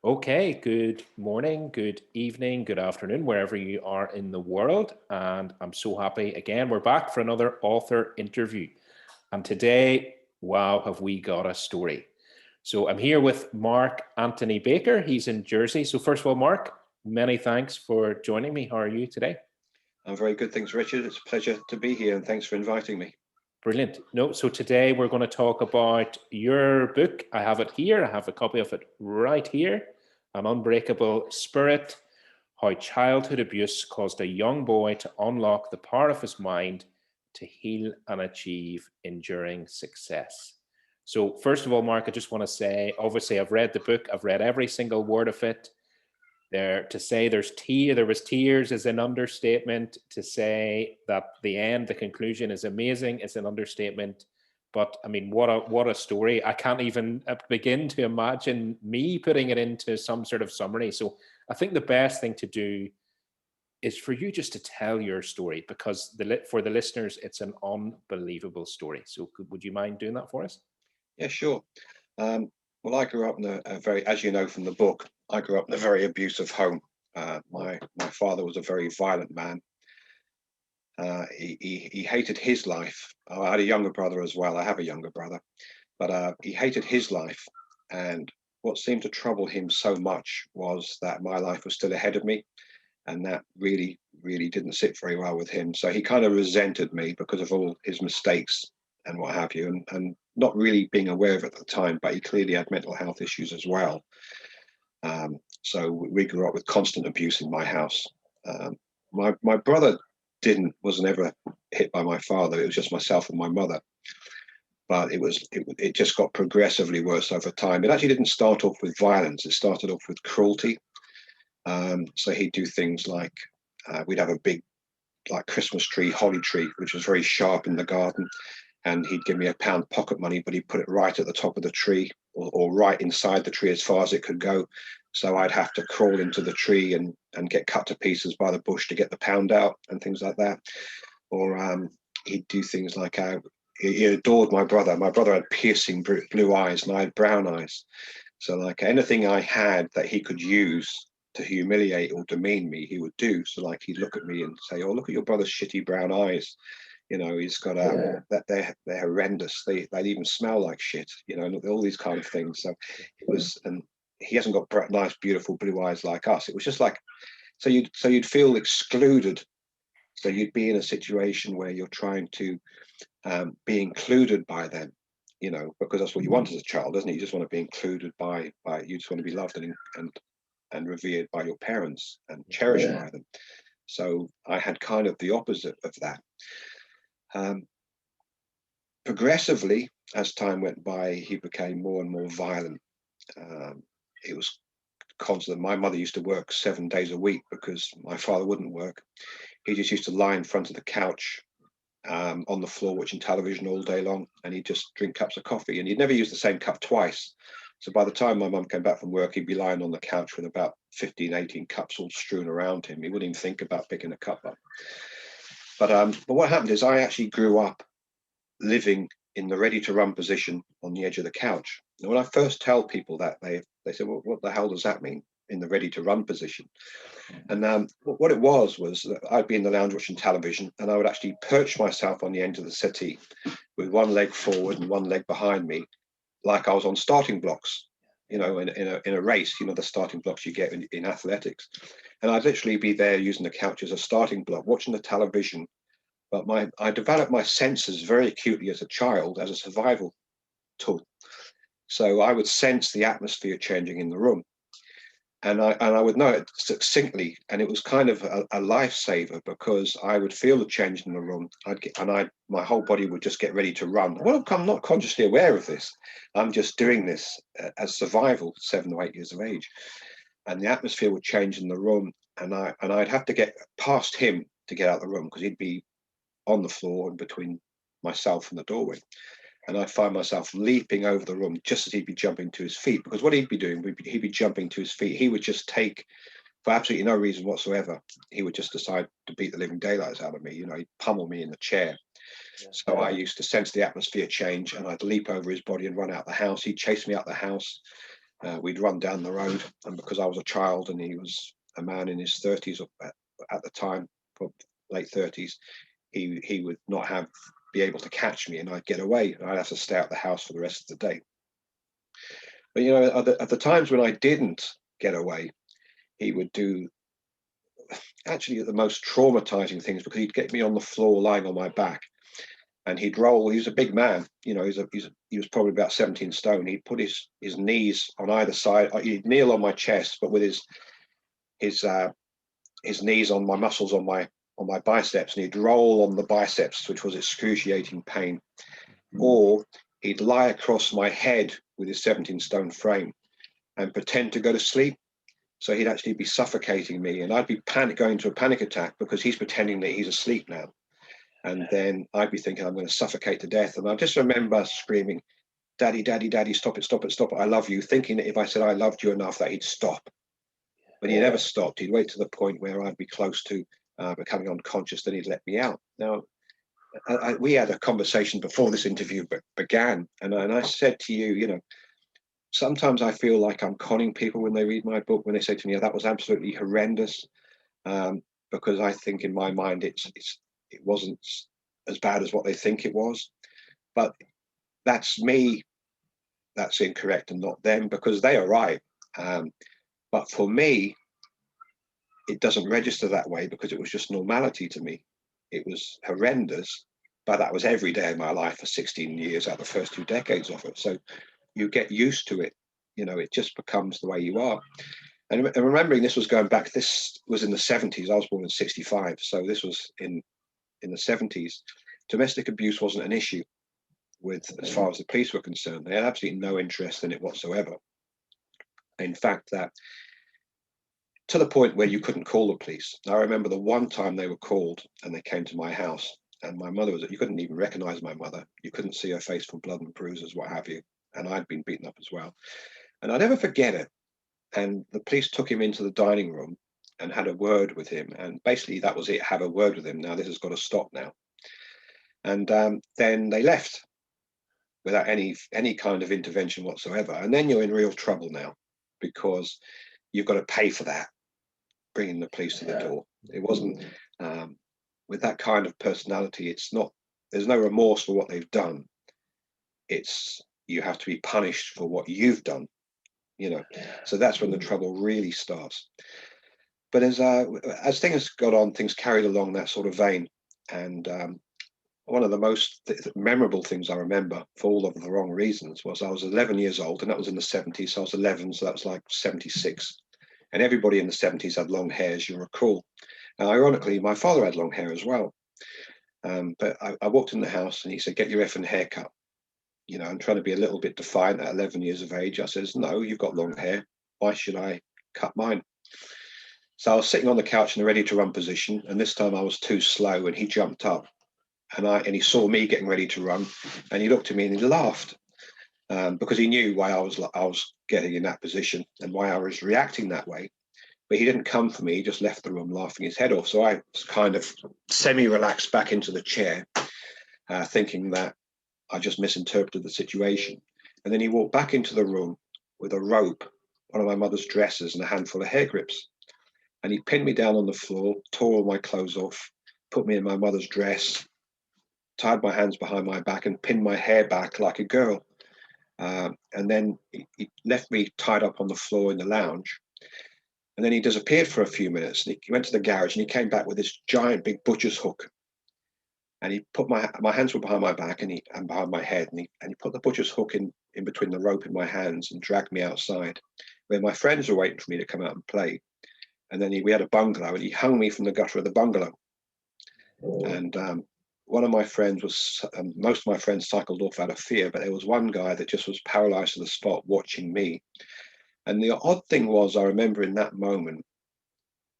Okay, good morning, good evening, good afternoon, wherever you are in the world. And I'm so happy again. We're back for another author interview. And today, wow, have we got a story. So I'm here with Mark Anthony Baker. He's in Jersey. So, first of all, Mark, many thanks for joining me. How are you today? I'm very good, thanks, Richard. It's a pleasure to be here, and thanks for inviting me. Brilliant. No, so today we're going to talk about your book. I have it here. I have a copy of it right here. An Unbreakable Spirit: How Childhood Abuse Caused a Young Boy to Unlock the Power of His Mind to Heal and Achieve Enduring Success. So, first of all, Mark, I just want to say, obviously, I've read the book. I've read every single word of it. There, to say there was tears is an understatement. To say that the end, the conclusion is amazing is an understatement. But I mean, what a story! I can't even begin to imagine me putting it into some sort of summary. So I think the best thing to do is for you just to tell your story, because for the listeners, it's an unbelievable story. So would you mind doing that for us? Yeah, sure. Well, I grew up in a very, as you know from the book, I grew up in a very abusive home. My father was a very violent man. He hated his life. I had a younger brother as well. I have a younger brother, but he hated his life. And what seemed to trouble him so much was that my life was still ahead of me, and that really didn't sit very well with him. So he kind of resented me because of all his mistakes and what have you, and not really being aware of it at the time. But he clearly had mental health issues as well. So we grew up with constant abuse in my house. Um, my brother wasn't ever hit by my father. It was just myself and my mother. But it just got progressively worse over time. It actually didn't start off with violence. It started off with cruelty. So he'd do things like we'd have a big like Christmas tree, holly tree, which was very sharp in the garden, and he'd give me a pound pocket money, but he'd put it right at the top of the tree, or right inside the tree as far as it could go. So I'd have to crawl into the tree and get cut to pieces by the bush to get the pound out and things like that. Or he'd do things like he adored my brother. My brother had piercing blue eyes, and I had brown eyes. So like anything I had that he could use to humiliate or demean me, he would do. So like he'd look at me and say, "Oh, look at your brother's shitty brown eyes. You know, he's got that they're horrendous. They even smell like shit. You know, and all these kind of things." So it was, and he hasn't got nice, beautiful blue eyes like us. It was just like so you'd feel excluded. So you'd be in a situation where you're trying to be included by them, you know, because that's what you want as a child, doesn't it? You just want to be included by you just want to be loved and revered by your parents and cherished by them. So I had kind of the opposite of that. Um, Progressively, as time went by, he became more and more violent. It was constant. My mother used to work 7 days a week because my father wouldn't work. He just used to lie in front of the couch on the floor watching television all day long, and he'd just drink cups of coffee, and he'd never use the same cup twice. So by the time my mum came back from work, he'd be lying on the couch with about 15, 18 cups all strewn around him. He wouldn't even think about picking a cup up. But what happened is I actually grew up living in the ready to run position on the edge of the couch. And when I first tell people that, they say, "Well, what the hell does that mean, in the ready to run position?" And what it was that I'd be in the lounge watching television, and I would actually perch myself on the end of the settee with one leg forward and one leg behind me, like I was on starting blocks, you know, in a race, you know, the starting blocks you get in athletics. And I'd literally be there using the couch as a starting block, watching the television. But I developed my senses very acutely as a child as a survival tool. So I would sense the atmosphere changing in the room, and I would know it succinctly, and it was kind of a lifesaver because I would feel the change in the room. My whole body would just get ready to run. Well, I'm not consciously aware of this. I'm just doing this as survival, 7 or 8 years of age, and the atmosphere would change in the room, and I'd have to get past him to get out of the room because he'd be on the floor and between myself and the doorway. And I'd find myself leaping over the room just as he'd be jumping to his feet. Because what he'd be doing, he'd be jumping to his feet. He would just take, for absolutely no reason whatsoever, he would just decide to beat the living daylights out of me. You know, he'd pummel me in the chair. So I used to sense the atmosphere change, and I'd leap over his body and run out the house. He'd chase me out the house. We'd run down the road, and because I was a child and he was a man in his 30s at the time, late 30s, he would not be able to catch me, and I'd get away, and I'd have to stay out the house for the rest of the day. But at the times when I didn't get away, he would do actually the most traumatizing things, because he'd get me on the floor lying on my back, and he'd roll. He was a big man, he was probably about 17 stone. He'd put his knees on either side. He'd kneel on my chest, but with his knees on my muscles on my biceps, and he'd roll on the biceps, which was excruciating pain. Or he'd lie across my head with his 17 stone frame and pretend to go to sleep. So he'd actually be suffocating me, and I'd be going into a panic attack because he's pretending that he's asleep now. And then I'd be thinking I'm going to suffocate to death. And I just remember screaming, "Daddy, Daddy, Daddy, stop it, stop it, stop it. I love you," thinking that if I said I loved you enough that he'd stop. But he never stopped. He'd wait to the point where I'd be close to becoming unconscious, then he'd let me out. Now, we had a conversation before this interview began, and I said to you, sometimes I feel like I'm conning people when they read my book, when they say to me, "Oh, that was absolutely horrendous," because I think in my mind it wasn't as bad as what they think it was. But that's me. That's incorrect, and not them, because they are right. But for me, it doesn't register that way, because it was just normality to me. It was horrendous, but that was every day of my life for 16 years out of the first 2 decades of it. So you get used to it. It just becomes the way you are. And remembering this was going back, this was in the 70s. I was born in 65. So this was in the 70s. Domestic abuse wasn't an issue as far as the police were concerned. They had absolutely no interest in it whatsoever. In fact, that to the point where you couldn't call the police. I remember the one time they were called and they came to my house, and my mother you couldn't even recognize my mother. You couldn't see her face for blood and bruises, what have you. And I'd been beaten up as well. And I'll never forget it. And the police took him into the dining room and had a word with him. And basically that was it, have a word with him. Now, this has got to stop now. And then they left without any kind of intervention whatsoever. And then you're in real trouble now, because you've got to pay for that, bringing the police to the door. It wasn't with that kind of personality. There's no remorse for what they've done. It's you have to be punished for what you've done. So that's when the trouble really starts. But as things got on, things carried along that sort of vein. And one of the most memorable things I remember, for all of the wrong reasons, was I was 11 years old, and that was in the 70s. So I was 11, so that was like 76. And everybody in the 70s had long hair, as you recall. And ironically, my father had long hair as well. But I walked in the house and he said, "Get your effing haircut." I'm trying to be a little bit defiant at 11 years of age. I says, "No, you've got long hair. Why should I cut mine?" So I was sitting on the couch in a ready to run position. And this time I was too slow, and he jumped up, and he saw me getting ready to run, and he looked at me and he laughed, because he knew why I was getting in that position and why I was reacting that way. But he didn't come for me. He just left the room laughing his head off. So I was kind of semi-relaxed back into the chair, thinking that I just misinterpreted the situation. And then he walked back into the room with a rope, one of my mother's dresses, and a handful of hair grips. And he pinned me down on the floor, tore all my clothes off, put me in my mother's dress, tied my hands behind my back, and pinned my hair back like a girl. And then he left me tied up on the floor in the lounge. And then he disappeared for a few minutes. And he went to the garage, and he came back with this giant big butcher's hook. And he put my hands were behind my back and behind my head. And he put the butcher's hook in between the rope in my hands and dragged me outside, where my friends were waiting for me to come out and play. And then we had a bungalow, and he hung me from the gutter of the bungalow. And one of my friends most of my friends cycled off out of fear, but there was one guy that just was paralyzed to the spot watching me. And the odd thing was, I remember in that moment,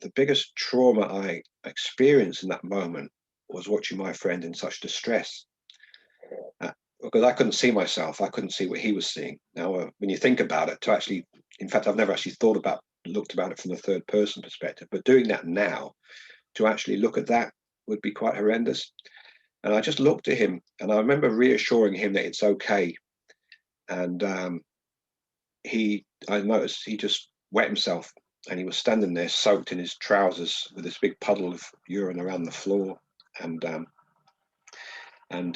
the biggest trauma I experienced in that moment was watching my friend in such distress, because I couldn't see myself. I couldn't see what he was seeing. Now, when you think about it, in fact, I've never actually looked about it from the third person perspective, but doing that now, to actually look at that would be quite horrendous. And I just looked at him, and I remember reassuring him that it's okay. And I noticed he just wet himself, and he was standing there soaked in his trousers with this big puddle of urine around the floor. And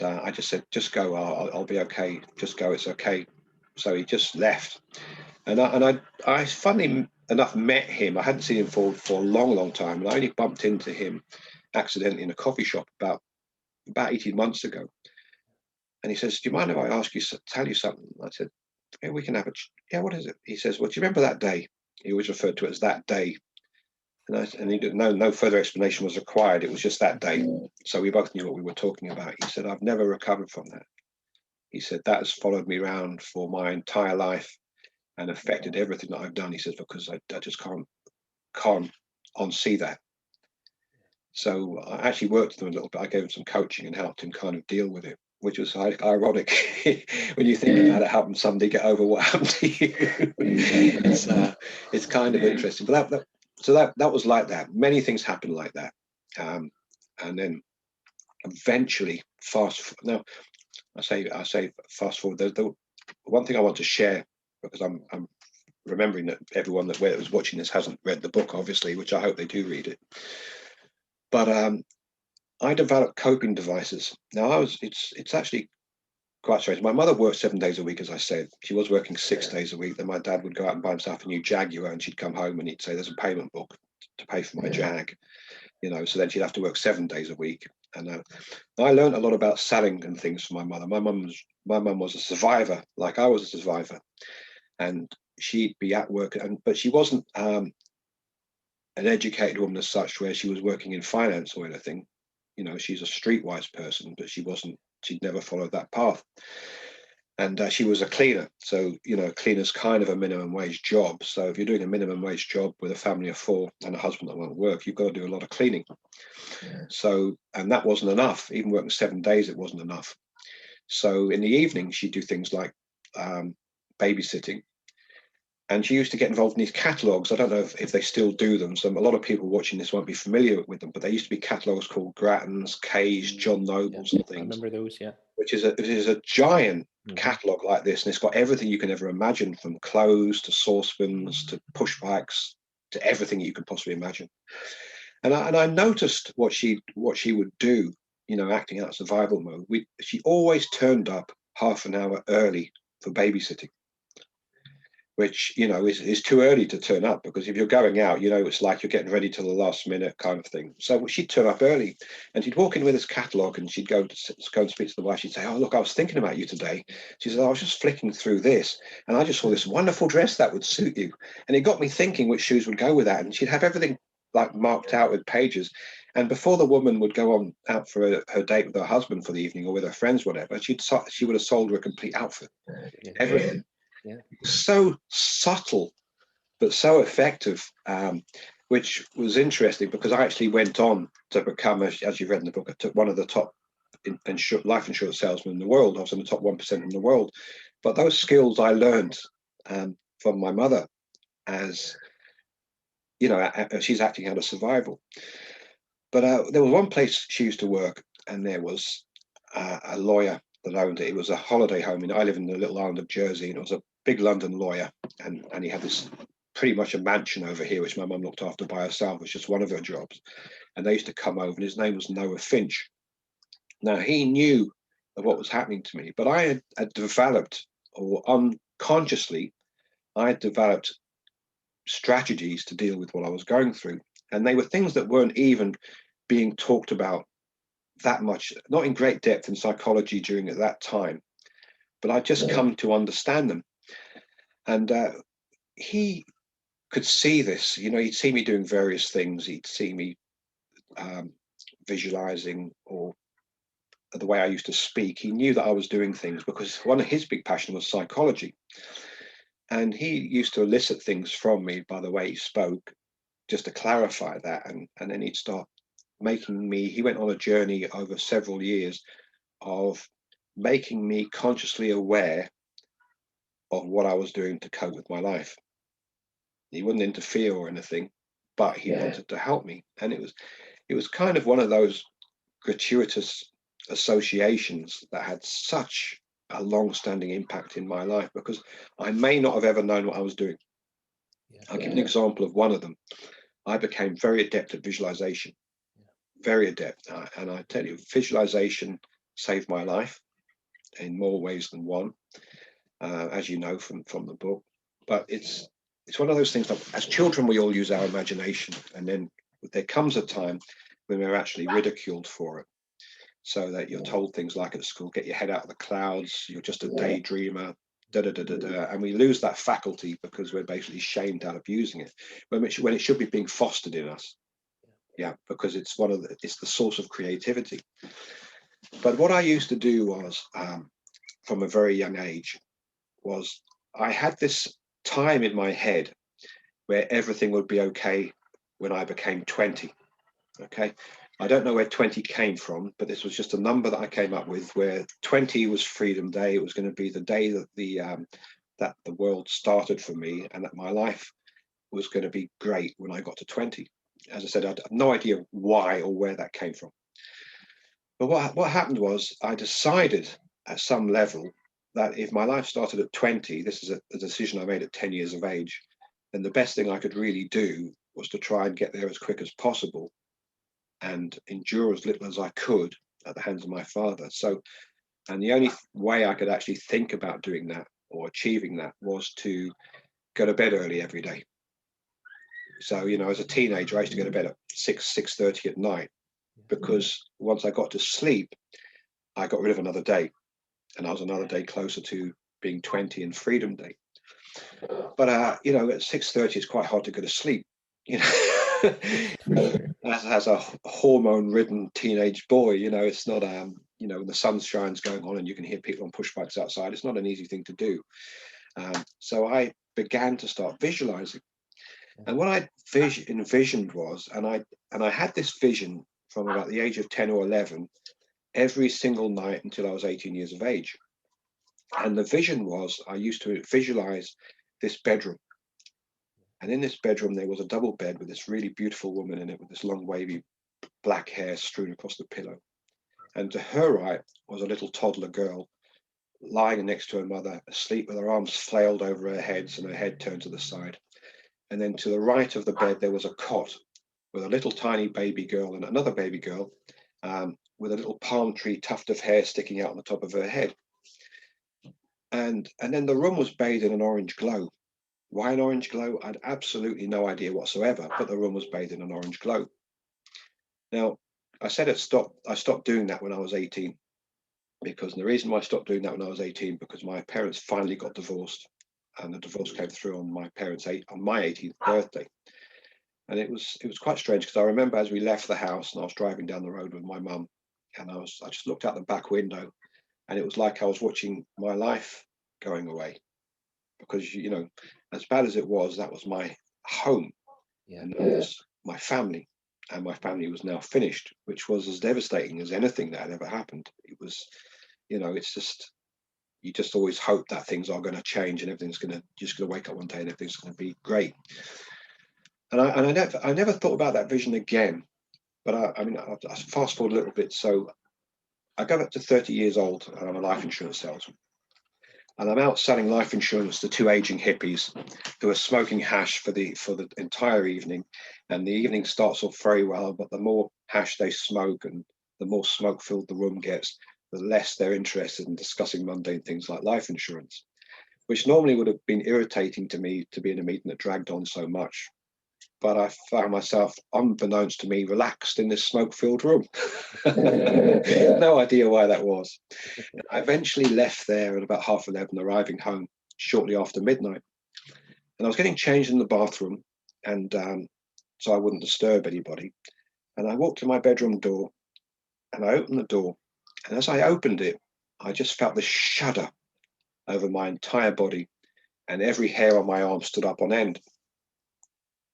I just said, just go, I'll be okay. Just go, it's okay. So he just left. I funnily enough met him. I hadn't seen him for a long, long time. And I only bumped into him accidentally in a coffee shop about 18 months ago. And he says, do you mind if I ask you, tell you something? I said, yeah, we can have a, yeah, what is it? He says, well, do you remember that day? He always referred to it as that day. And he didn't, no further explanation was required. It was just that day. So we both knew what we were talking about. He said, I've never recovered from that. He said, that has followed me around for my entire life and affected everything that I've done. He says, because I just can't unsee that. So I actually worked with him a little bit. I gave him some coaching and helped him kind of deal with it, which was ironic when you think about it, helping somebody get over what happened to you. It's kind of interesting. But that was like that. Many things happened like that. And then eventually now I say fast forward. The one thing I want to share, because I'm remembering that everyone that was watching this hasn't read the book, obviously, which I hope they do read it. But I developed coping devices. Now it's actually quite strange. My mother worked 7 days a week, as I said. She was working 6 days a week. Then my dad would go out and buy himself a new Jaguar, and she'd come home and he'd say, "There's a payment book to pay for my Jag." So then she'd have to work 7 days a week. And I learned a lot about selling and things from my mother. My mum was a survivor, like I was a survivor, and she'd be at work, but she wasn't an educated woman as such, where she was working in finance or anything. She's a streetwise person, but she'd never followed that path. And she was a cleaner. So, cleaner's kind of a minimum wage job. So if you're doing a minimum wage job with a family of 4 and a husband that won't work, you've got to do a lot of cleaning. So, and that wasn't enough. Even working 7 days, it wasn't enough. So in the evening, she'd do things like babysitting. And she used to get involved in these catalogues. I don't know if they still do them. So a lot of people watching this won't be familiar with them, but there used to be catalogues called Grattan's, Kay's, John Noble's, and things. I remember those, yeah. Which is a giant catalogue like this, and it's got everything you can ever imagine, from clothes to saucepans to push bikes to everything you could possibly imagine. And I noticed what she would do, acting out survival mode. She always turned up half an hour early for babysitting, which is too early to turn up, because if you're going out, it's like you're getting ready till the last minute kind of thing. So she'd turn up early, and she'd walk in with this catalogue, and she'd go and speak to the wife. She'd say, "Oh, look, I was thinking about you today." She said, "I was just flicking through this, and I just saw this wonderful dress that would suit you." And it got me thinking which shoes would go with that. And she'd have everything like marked out with pages. And before the woman would go out for her date with her husband for the evening, or with her friends, whatever, she would have sold her a complete outfit, everything. Yeah. So subtle, but so effective, which was interesting, because I actually went on to become, as you've read in the book, one of the top life insurance salesmen in the world. I was in the top 1% in the world. But those skills I learned from my mother, as she's acting out of survival. But there was one place she used to work, and there was a lawyer that owned it. It was a holiday home. I live in the little island of Jersey, and it was a big London lawyer, and he had this pretty much a mansion over here, which my mum looked after by herself. It was just one of her jobs. And they used to come over, and his name was Noah Finch. Now, he knew of what was happening to me, but I had developed, or unconsciously, I had developed strategies to deal with what I was going through. And they were things that weren't even being talked about that much, not in great depth in psychology during at that time, but I'd just come to understand them. And he could see this. He'd see me doing various things. He'd see me visualizing, or the way I used to speak. He knew that I was doing things, because one of his big passion was psychology. And he used to elicit things from me by the way he spoke, just to clarify that. And then he'd start making me, he went on a journey over several years of making me consciously aware of what I was doing to cope with my life. He wouldn't interfere or anything, but he wanted to help me. And it was kind of one of those gratuitous associations that had such a long-standing impact in my life, because I may not have ever known what I was doing. I'll give you an example of one of them. I became very adept at visualization, very adept. And I tell you, visualization saved my life in more ways than one, as you know from the book. But it's one of those things that as children, we all use our imagination. And then there comes a time when we're actually ridiculed for it. So that you're told things like at school, get your head out of the clouds, you're just a daydreamer, and we lose that faculty because we're basically shamed out of using it when it should be being fostered in us. Yeah, because it's it's the source of creativity. But what I used to do was, from a very young age, was I had this time in my head where everything would be okay when I became 20. Okay, I don't know where 20 came from, but this was just a number that I came up with, where 20 was Freedom Day. It was going to be the day that the world started for me, and that my life was going to be great when I got to 20. As I said, I had no idea why or where that came from. But what happened was, I decided at some level that if my life started at 20, this is a decision I made at 10 years of age, then the best thing I could really do was to try and get there as quick as possible and endure as little as I could at the hands of my father. So, and the only way I could actually think about doing that or achieving that was to go to bed early every day. So, as a teenager, I used to go to bed at 6:30 at night, because once I got to sleep, I got rid of another day, and I was another day closer to being 20 and Freedom Day. But at 6:30, it's quite hard to go to sleep. As a hormone-ridden teenage boy, it's not when the sun shines going on and you can hear people on push bikes outside, it's not an easy thing to do. So I began to start visualizing, and what I envisioned was, and I had this vision from about the age of 10 or 11 every single night until I was 18 years of age. And the vision was, I used to visualize this bedroom. And in this bedroom, there was a double bed with this really beautiful woman in it with this long, wavy black hair strewn across the pillow. And to her right was a little toddler girl lying next to her mother, asleep with her arms flailed over her heads and her head turned to the side. And then to the right of the bed, there was a cot with a little tiny baby girl and another baby girl, with a little palm tree tuft of hair sticking out on the top of her head. And then the room was bathed in an orange glow. Why an orange glow? I had absolutely no idea whatsoever, but the room was bathed in an orange glow. Now, I stopped doing that when I was 18, because the reason why I stopped doing that when I was 18, because my parents finally got divorced, and the divorce came through on my 18th birthday. And it was quite strange, because I remember as we left the house and I was driving down the road with my mum, and I just looked out the back window, and it was like I was watching my life going away, because as bad as it was, that was my home, and that was my family, and my family was now finished, which was as devastating as anything that had ever happened. It was, it's just, you just always hope that things are going to change and everything's going to, just going to wake up one day and everything's going to be great. And I never thought about that vision again. But I fast forward a little bit. So I go up to 30 years old, and I'm a life insurance salesman. And I'm out selling life insurance to two aging hippies who are smoking hash for the entire evening. And the evening starts off very well, but the more hash they smoke and the more smoke filled the room gets, the less they're interested in discussing mundane things like life insurance, which normally would have been irritating to me to be in a meeting that dragged on so much. But I found myself, unbeknownst to me, relaxed in this smoke-filled room. No idea why that was. I eventually left there at about 11:30, arriving home shortly after midnight. And I was getting changed in the bathroom, and so I wouldn't disturb anybody. And I walked to my bedroom door, and I opened the door. And as I opened it, I just felt this shudder over my entire body, and every hair on my arm stood up on end.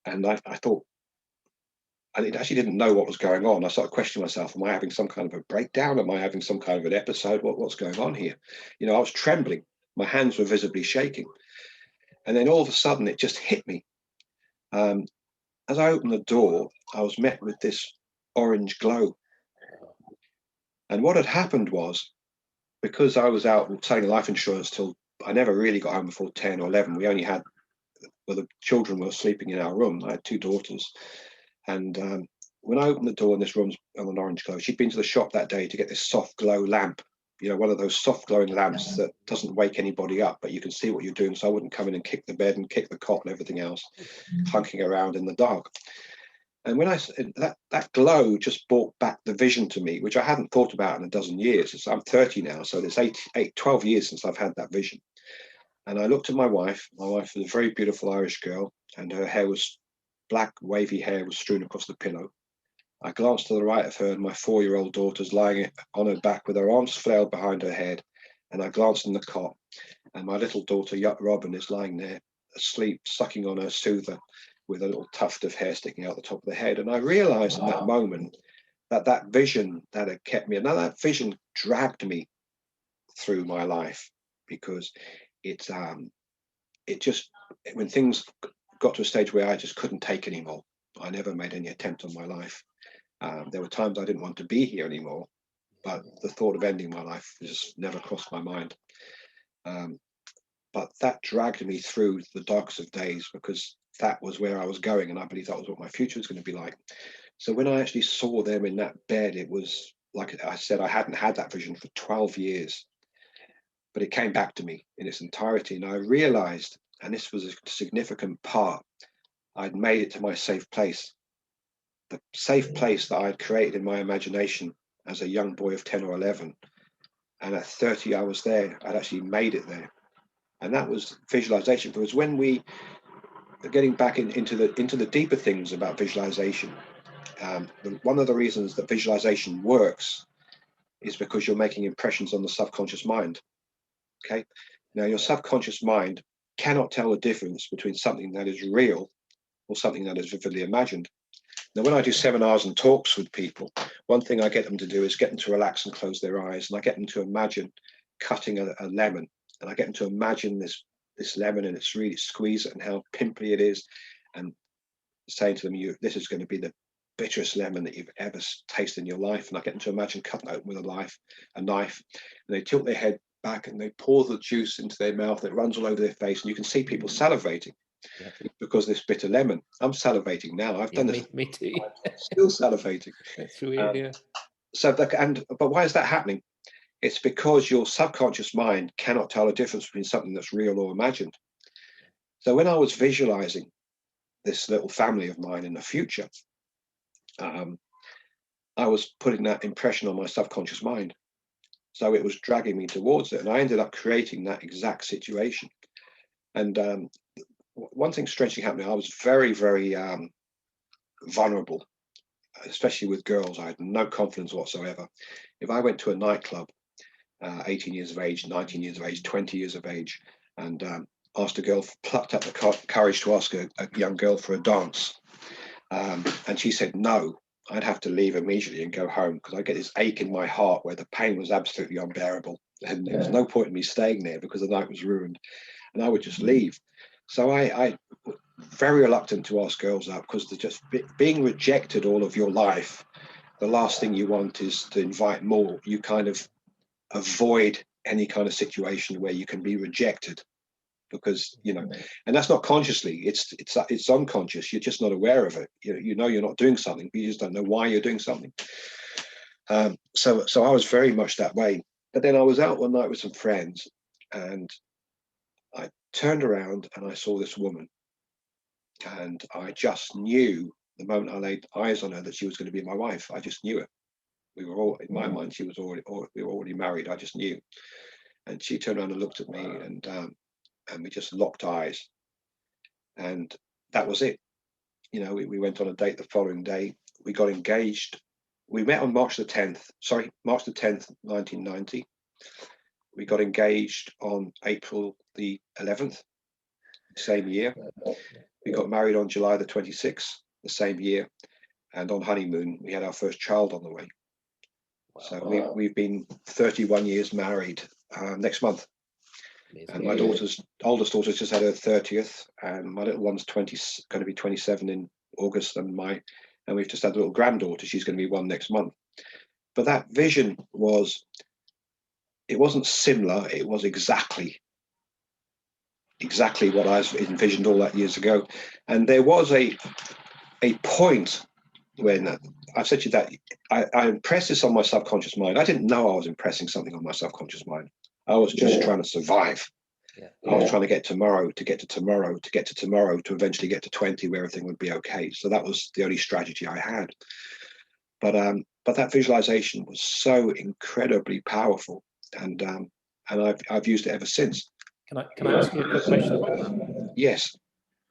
And I thought, I actually didn't know what was going on. I started questioning myself: am I having some kind of a breakdown? Am I having some kind of an episode? What's going on here? I was trembling. My hands were visibly shaking. And then all of a sudden, it just hit me. As I opened the door, I was met with this orange glow. And what had happened was, because I was out selling life insurance till I never really got home before 10 or 11. We only had, well, the children were sleeping in our room. I had two daughters. And when I opened the door, and this room's on an orange glow, she'd been to the shop that day to get this soft glow lamp, one of those soft glowing lamps that doesn't wake anybody up, but you can see what you're doing. So I wouldn't come in and kick the bed and kick the cot and everything else, clunking around in the dark. And when that glow just brought back the vision to me, which I hadn't thought about in a dozen years. I'm 30 now, so there's 12 years since I've had that vision. And I looked at my wife. My wife was a very beautiful Irish girl, and her hair was black, wavy hair was strewn across the pillow. I glanced to the right of her, and my 4-year-old daughter's lying on her back with her arms flailed behind her head. And I glanced in the cot, and my little daughter, Robin, is lying there asleep, sucking on her soother with a little tuft of hair sticking out the top of the head. And I realized in that moment that vision that had kept me, and that vision dragged me through my life, because it just, when things got to a stage where I just couldn't take anymore, I never made any attempt on my life. There were times I didn't want to be here anymore, but the thought of ending my life just never crossed my mind. But that dragged me through the darkest of days, because that was where I was going, and I believe that was what my future was going to be like. So when I actually saw them in that bed, it was like I said, I hadn't had that vision for 12 years, but it came back to me in its entirety. And I realized, and this was a significant part, I'd made it to my safe place, the safe place that I'd created in my imagination as a young boy of 10 or 11. And at 30, I was there. I'd actually made it there. And that was visualization. Because when we are getting back into the deeper things about visualization, one of the reasons that visualization works is because you're making impressions on the subconscious mind. Okay. Now, your subconscious mind cannot tell the difference between something that is real or something that is vividly imagined. Now, when I do seminars and talks with people, one thing I get them to do is get them to relax and close their eyes. And I get them to imagine cutting a lemon. And I get them to imagine this lemon, and it's really squeeze it and how pimply it is. And saying to them, this is going to be the bitterest lemon that you've ever tasted in your life. And I get them to imagine cutting open with a knife. And they tilt their head back and they pour the juice into their mouth. It runs all over their face. And you can see people salivating. Yeah. Because this bitter lemon. I'm salivating now. I've done this. Me too. Still salivating. That's weird, yeah. But why is that happening? It's because your subconscious mind cannot tell the difference between something that's real or imagined. So when I was visualizing this little family of mine in the future, I was putting that impression on my subconscious mind. So it was dragging me towards it. And I ended up creating that exact situation. And one thing strangely happened, I was very, very vulnerable, especially with girls. I had no confidence whatsoever. If I went to a nightclub, 18 years of age, 19 years of age, 20 years of age, and asked a girl, plucked up the courage to ask a young girl for a dance, and she said no, I'd have to leave immediately and go home, because I get this ache in my heart where the pain was absolutely unbearable, and there was no point in me staying there because the night was ruined, and I would just leave. So I very reluctant to ask girls out, because they're just being rejected all of your life. The last thing you want is to invite more. You kind of avoid any kind of situation where you can be rejected, because and that's not consciously, it's unconscious. You're just not aware of it. You're not doing something, but you just don't know why you're doing something. So I was very much that way. But then I was out one night with some friends, and I turned around and I saw this woman, and I just knew the moment I laid eyes on her that she was going to be my wife. I just knew it. We were all, in my mind, we were already married. I just knew. And she turned around and looked at me, and we just locked eyes, and that was it. We went on a date the following day. We got engaged. We met on March the 10th, 1990. We got engaged on April the 11th, same year. We got married on July the 26th, the same year. And on honeymoon, we had our first child on the way. Wow. So we've been 31 years married next month. Amazing. And my oldest daughter's just had her 30th, and my little one's going to be 27 in August, and we've just had a little granddaughter. She's going to be 1 next month. But that vision was it wasn't similar, it was exactly what I envisioned all that years ago. And there was a point when I've said to you that I impressed this on my subconscious mind. I didn't know I was impressing something on my subconscious mind. I was just trying to survive. I was trying to get tomorrow, to get to tomorrow, to get to tomorrow, to eventually get to 20 where everything would be okay. So that was the only strategy I had. But that visualization was so incredibly powerful, and I've used it ever since. Can I ask you a quick question about that? Yes.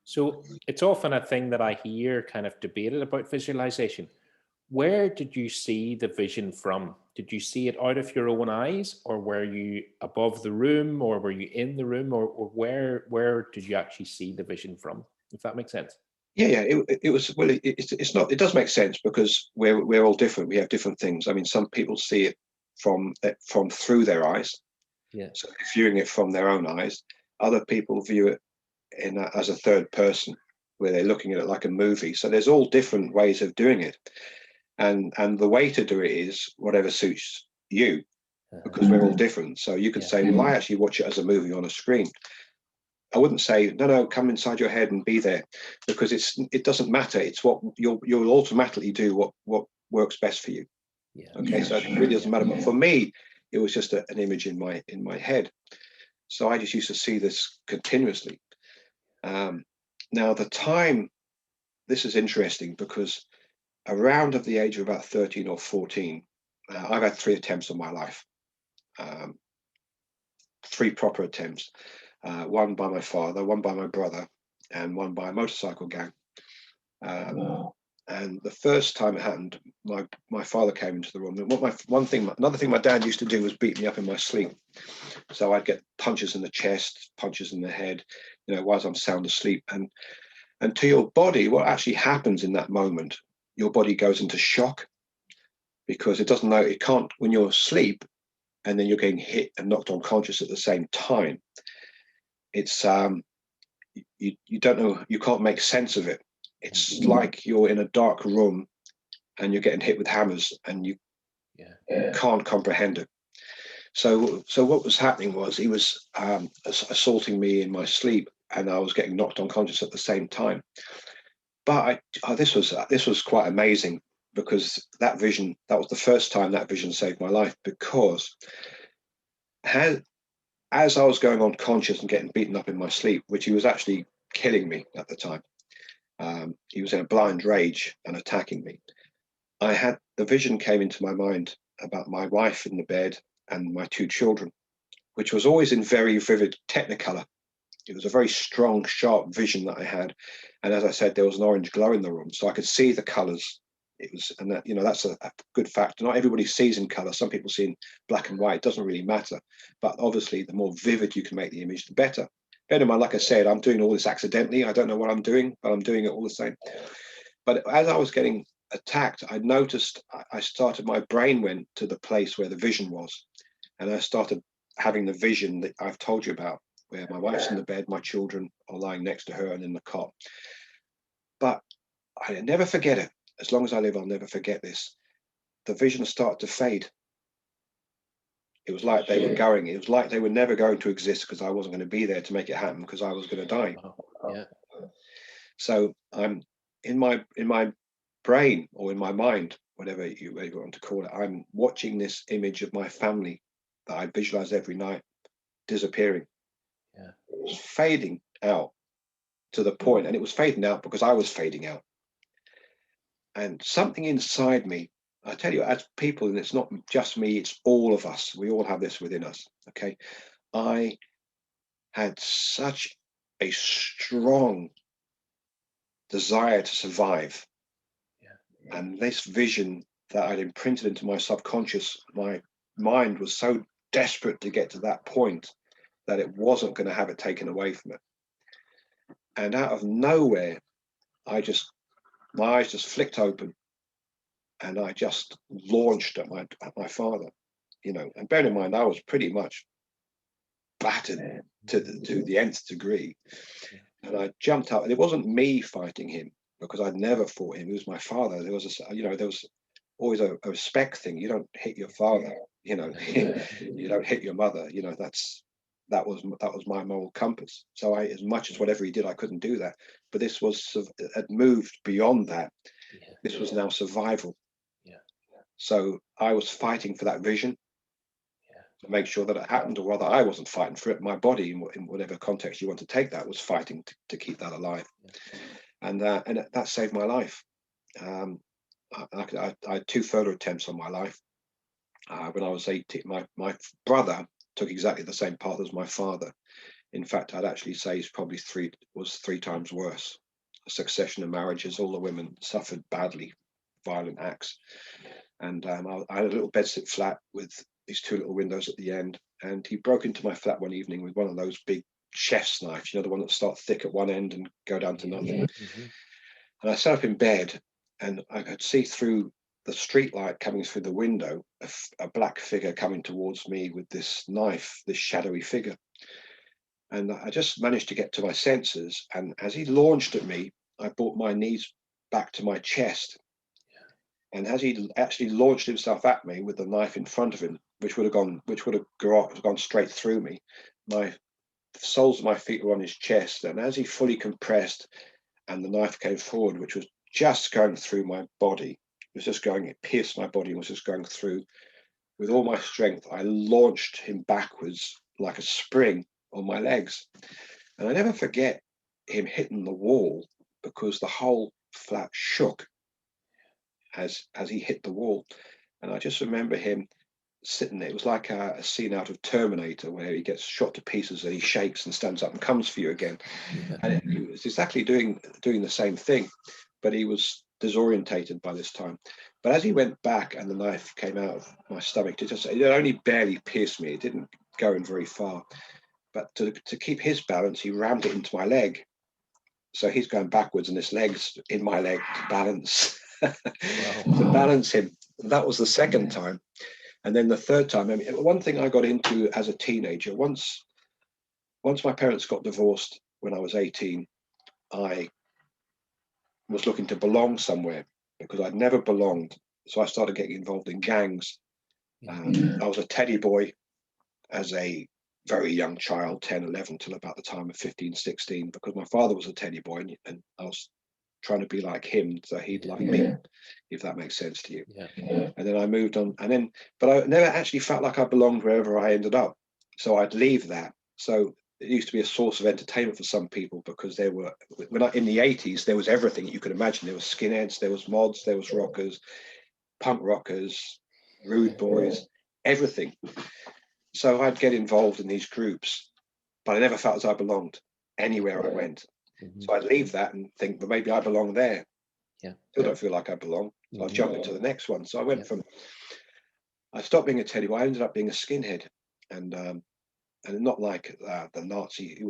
So it's often a thing that I hear kind of debated about visualization. Where did you see the vision from? Did you see it out of your own eyes, or were you above the room, or were you in the room, or where did you actually see the vision from? If that makes sense. Yeah. It was, well, it's not. It does make sense because we're all different. We have different things. I mean, some people see it from through their eyes. Yeah. So they're viewing it from their own eyes. Other people view it as a third person, where they're looking at it like a movie. So there's all different ways of doing it, and the way to do it is whatever suits you, because we're all different. So you could say, well, I actually watch it as a movie on a screen. I wouldn't say, no, come inside your head and be there, because it doesn't matter. It's what you'll automatically do what works best for you. Yeah. Okay, so it really doesn't matter. But for me, it was just an image in my head. So I just used to see this continuously. Now the time, this is interesting because around at the age of about 13 or 14, I've had 3 attempts on my life, 3 proper attempts. One by my father, one by my brother, and one by a motorcycle gang. And the first time it happened, my father came into the room. And another thing my dad used to do was beat me up in my sleep. So I'd get punches in the chest, punches in the head, whilst I'm sound asleep. And to your body, what actually happens in that moment, your body goes into shock, because it doesn't know, it can't, when you're asleep and then you're getting hit and knocked unconscious at the same time. It's you don't know, you can't make sense of it. It's like you're in a dark room and you're getting hit with hammers and you can't comprehend it. So what was happening was he was assaulting me in my sleep, and I was getting knocked unconscious at the same time. But this was quite amazing, because that was the first time that vision saved my life, because as I was going unconscious and getting beaten up in my sleep, which he was actually killing me at the time, he was in a blind rage and attacking me. The vision came into my mind about my wife in the bed and my 2 children, which was always in very vivid technicolor. It was a very strong, sharp vision that I had. And as I said, there was an orange glow in the room, so I could see the colors. It was, and that, that's a good factor. Not everybody sees in color. Some people see in black and white. It doesn't really matter. But obviously, the more vivid you can make the image, the better. Bear in mind, like I said, I'm doing all this accidentally. I don't know what I'm doing, but I'm doing it all the same. But as I was getting attacked, I noticed my brain went to the place where the vision was. And I started having the vision that I've told you about, where my wife's in the bed, my children are lying next to her and in the cot. But I never forget it. As long as I live, I'll never forget this. The vision started to fade. It was like they were never going to exist, because I wasn't going to be there to make it happen, because I was going to die. Yeah. So I'm in my brain, or in my mind, whatever you want to call it, I'm watching this image of my family that I visualize every night disappearing. Yeah. It was fading out to the point, and it was fading out because I was fading out. And something inside me, I tell you, as people, and it's not just me, it's all of us. We all have this within us. Okay. I had such a strong desire to survive. Yeah. And this vision that I'd imprinted into my subconscious, my mind was so desperate to get to that point that it wasn't going to have it taken away from it. And out of nowhere, my eyes just flicked open, and I just launched at my father, and bear in mind, I was pretty much battered to the nth degree. And I jumped up, and it wasn't me fighting him, because I'd never fought him. It was my father. There was there was always a respect thing. You don't hit your father. You know, you don't hit your mother. You know, that was my moral compass. So I, as much as whatever he did, I couldn't do that. But this was had moved beyond that. Yeah. This was now survival. Yeah. So I was fighting for that vision Yeah. to make sure that it happened, or rather, I wasn't fighting for it. My body, in whatever context you want to take that, was fighting to keep that alive, and that saved my life. Um, I had two further attempts on my life. When I was 18, my brother took exactly the same path as my father. In fact, I'd actually say he's probably three times worse. A succession of marriages, all the women suffered badly, violent acts. And I had a little bedsit flat with these two little windows at the end. And he broke into my flat one evening with one of those big chef's knives, you know, the one that start thick at one end and go down to nothing. Mm-hmm. And I sat up in bed, and I could see through the street light coming through the window, a black figure coming towards me with this knife, this shadowy figure. And I just managed to get to my senses. And as he launched at me, I brought my knees back to my chest. And as he actually launched himself at me with the knife in front of him, which would have gone straight through me, my soles of my feet were on his chest. And as he fully compressed and the knife came forward, which was just going through my body, it pierced my body and was just going through. With all my strength, I launched him backwards like a spring on my legs. And I never forget him hitting the wall, because the whole flat shook as he hit the wall. And I just remember him sitting there. It was like a scene out of Terminator where he gets shot to pieces and he shakes and stands up and comes for you again. Yeah. And he was exactly doing the same thing, but he was disorientated by this time. But as he went back and the knife came out of my stomach, it only barely pierced me. It didn't go in very far. But to keep his balance, he rammed it into my leg. So he's going backwards and his leg's in my leg to balance. Wow. To balance him. That was the second time. And then the third time, I mean, one thing I got into as a teenager, once my parents got divorced when I was 18, I was looking to belong somewhere because I'd never belonged. So I started getting involved in gangs. I was a teddy boy as a very young child, 10, 11, till about the time of 15, 16, because my father was a teddy boy, and I was trying to be like him, so he'd like me, if that makes sense to you. Yeah. And then I moved on, but I never actually felt like I belonged wherever I ended up. So I'd leave that. So it used to be a source of entertainment for some people, because there were, in the 80s, there was everything you could imagine. There was skinheads, there was mods, there was rockers, punk rockers, rude boys, everything. So I'd get involved in these groups, but I never felt as I belonged anywhere I went. Mm-hmm. So I'd leave that and think, well, maybe I belong there. Yeah. Still don't feel like I belong. So I'll jump into the next one. So I went I stopped being a teddy boy. I ended up being a skinhead, and not like the Nazi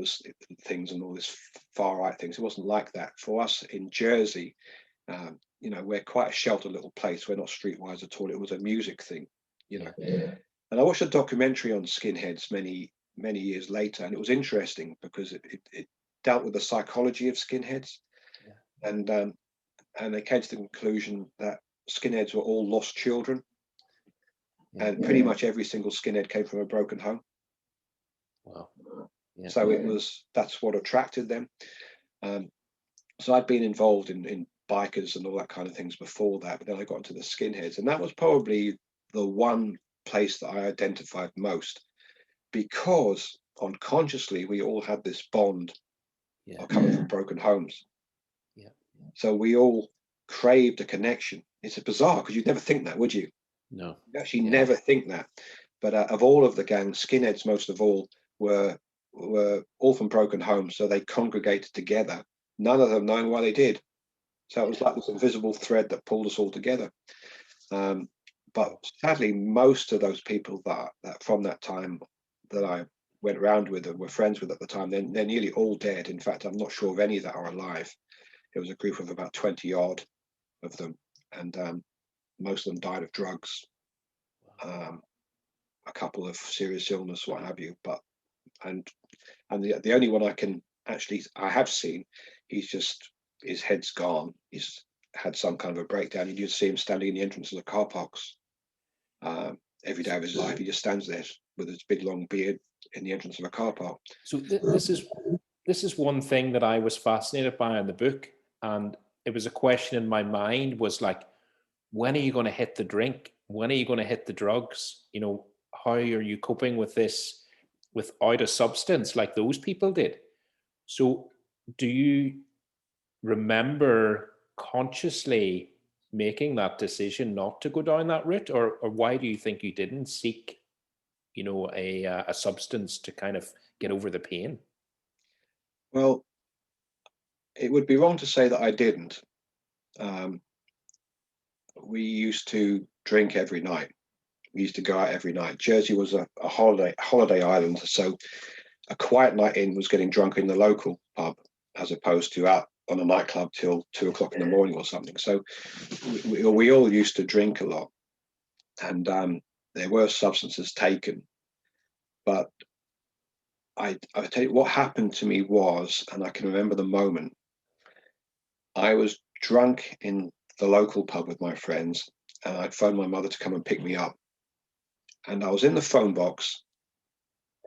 things and all this far right things. It wasn't like that for us in Jersey. We're quite a sheltered little place. We're not streetwise at all. It was a music thing, you know. And I watched a documentary on skinheads many, many years later, and it was interesting because it dealt with the psychology of skinheads, and they came to the conclusion that skinheads were all lost children, and pretty much every single skinhead came from a broken home. Wow. Yeah. So that's what attracted them. So I'd been involved in bikers and all that kind of things before that, but then I got into the skinheads, and that was probably the one place that I identified most, because unconsciously we all had this bond of coming from broken homes. Yeah. So we all craved a connection. It's bizarre because you'd never think that, would you? No. You actually never think that. But of all of the gangs, skinheads most of all were all from broken homes, so they congregated together, none of them knowing why they did. So it was like this invisible thread that pulled us all together. But sadly, most of those people that from that time that I went around with and were friends with at the time, they're nearly all dead. In fact, I'm not sure of any that are alive. It was a group of about 20 odd of them, and most of them died of drugs, a couple of serious illness, what have you. But and the only one I have seen, his head's gone. He's had some kind of a breakdown. You just see him standing in the entrance of the car parks every day of his life. He just stands there with his big long beard in the entrance of a car park. So this is one thing that I was fascinated by in the book, and it was a question in my mind was like, when are you going to hit the drink? When are you going to hit the drugs? You know, how are you coping with this without a substance like those people did? So do you remember consciously making that decision not to go down that route, or why do you think you didn't seek, you know, a substance to kind of get over the pain? Well, it would be wrong to say that I didn't. Um, we used to drink every night. We used to go out every night. Jersey was a holiday island, so a quiet night in was getting drunk in the local pub, as opposed to out on a nightclub till 2 o'clock in the morning or something. So we all used to drink a lot, and there were substances taken. But I tell you what happened to me was, and I can remember the moment. I was drunk in the local pub with my friends, and I'd phoned my mother to come and pick me up. And I was in the phone box,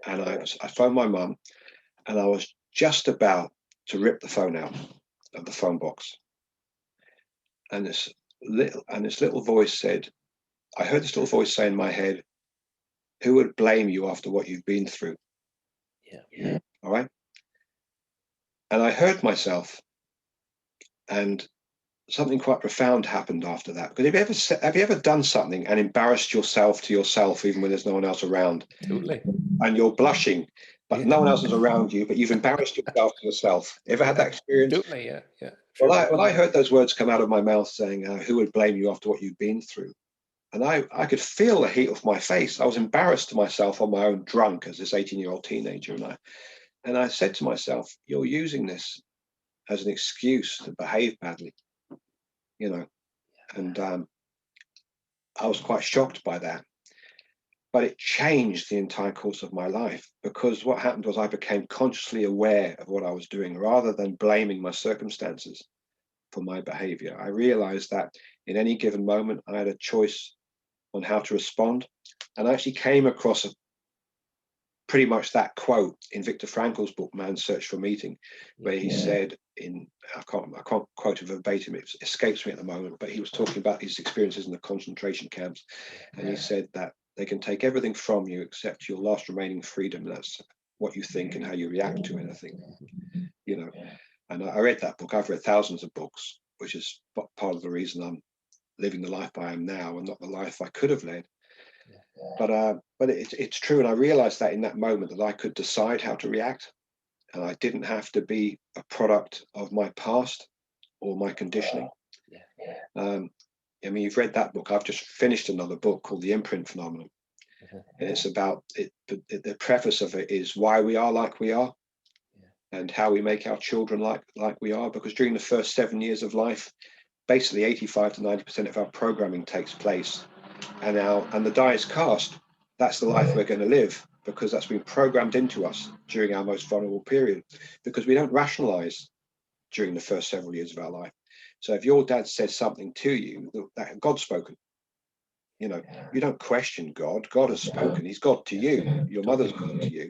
and I phoned my mum, and I was just about to rip the phone out of the phone box. And this little voice said, I heard this little voice say in my head, "Who would blame you after what you've been through?" Yeah. All right. And I heard myself, and something quite profound happened after that. Because have you ever done something and embarrassed yourself to yourself, even when there's no one else around, Totally. and you're blushing, but Yeah. no one else is around you, but you've embarrassed yourself to yourself? Ever had that experience? Totally. Yeah. Yeah. Sure. Well, when I heard those words come out of my mouth saying, "Who would blame you after what you've been through?" And I could feel the heat of my face. I was embarrassed to myself on my own, drunk as this 18-year-old teenager. And I said to myself, "You're using this as an excuse to behave badly," you know. And I was quite shocked by that. But it changed the entire course of my life, because what happened was I became consciously aware of what I was doing rather than blaming my circumstances for my behavior. I realized that in any given moment, I had a choice on how to respond. And I actually came across pretty much that quote in Viktor Frankl's book, Man's Search for Meaning, where he said I can't quote it verbatim, it escapes me at the moment, but he was talking about his experiences in the concentration camps. And he said that they can take everything from you except your last remaining freedom. That's what you think and how you react to anything, you know. And I read that book. I've read thousands of books, which is part of the reason I'm living the life I am now and not the life I could have led. But it's true, and I realized that in that moment that I could decide how to react, and I didn't have to be a product of my past or my conditioning. I mean, you've read that book. I've just finished another book called The Imprint Phenomenon, and it's about it. The preface of it is why we are like we are, and how we make our children like we are. Because during the first 7 years of life, basically 85 to 90% of our programming takes place, and the die is cast. That's the life we're going to live, because that's been programmed into us during our most vulnerable period, because we don't rationalize during the first several years of our life. So if your dad says something to you, that God's spoken, you know, you don't question God. God has spoken. He's God to you. Your mother's God to you.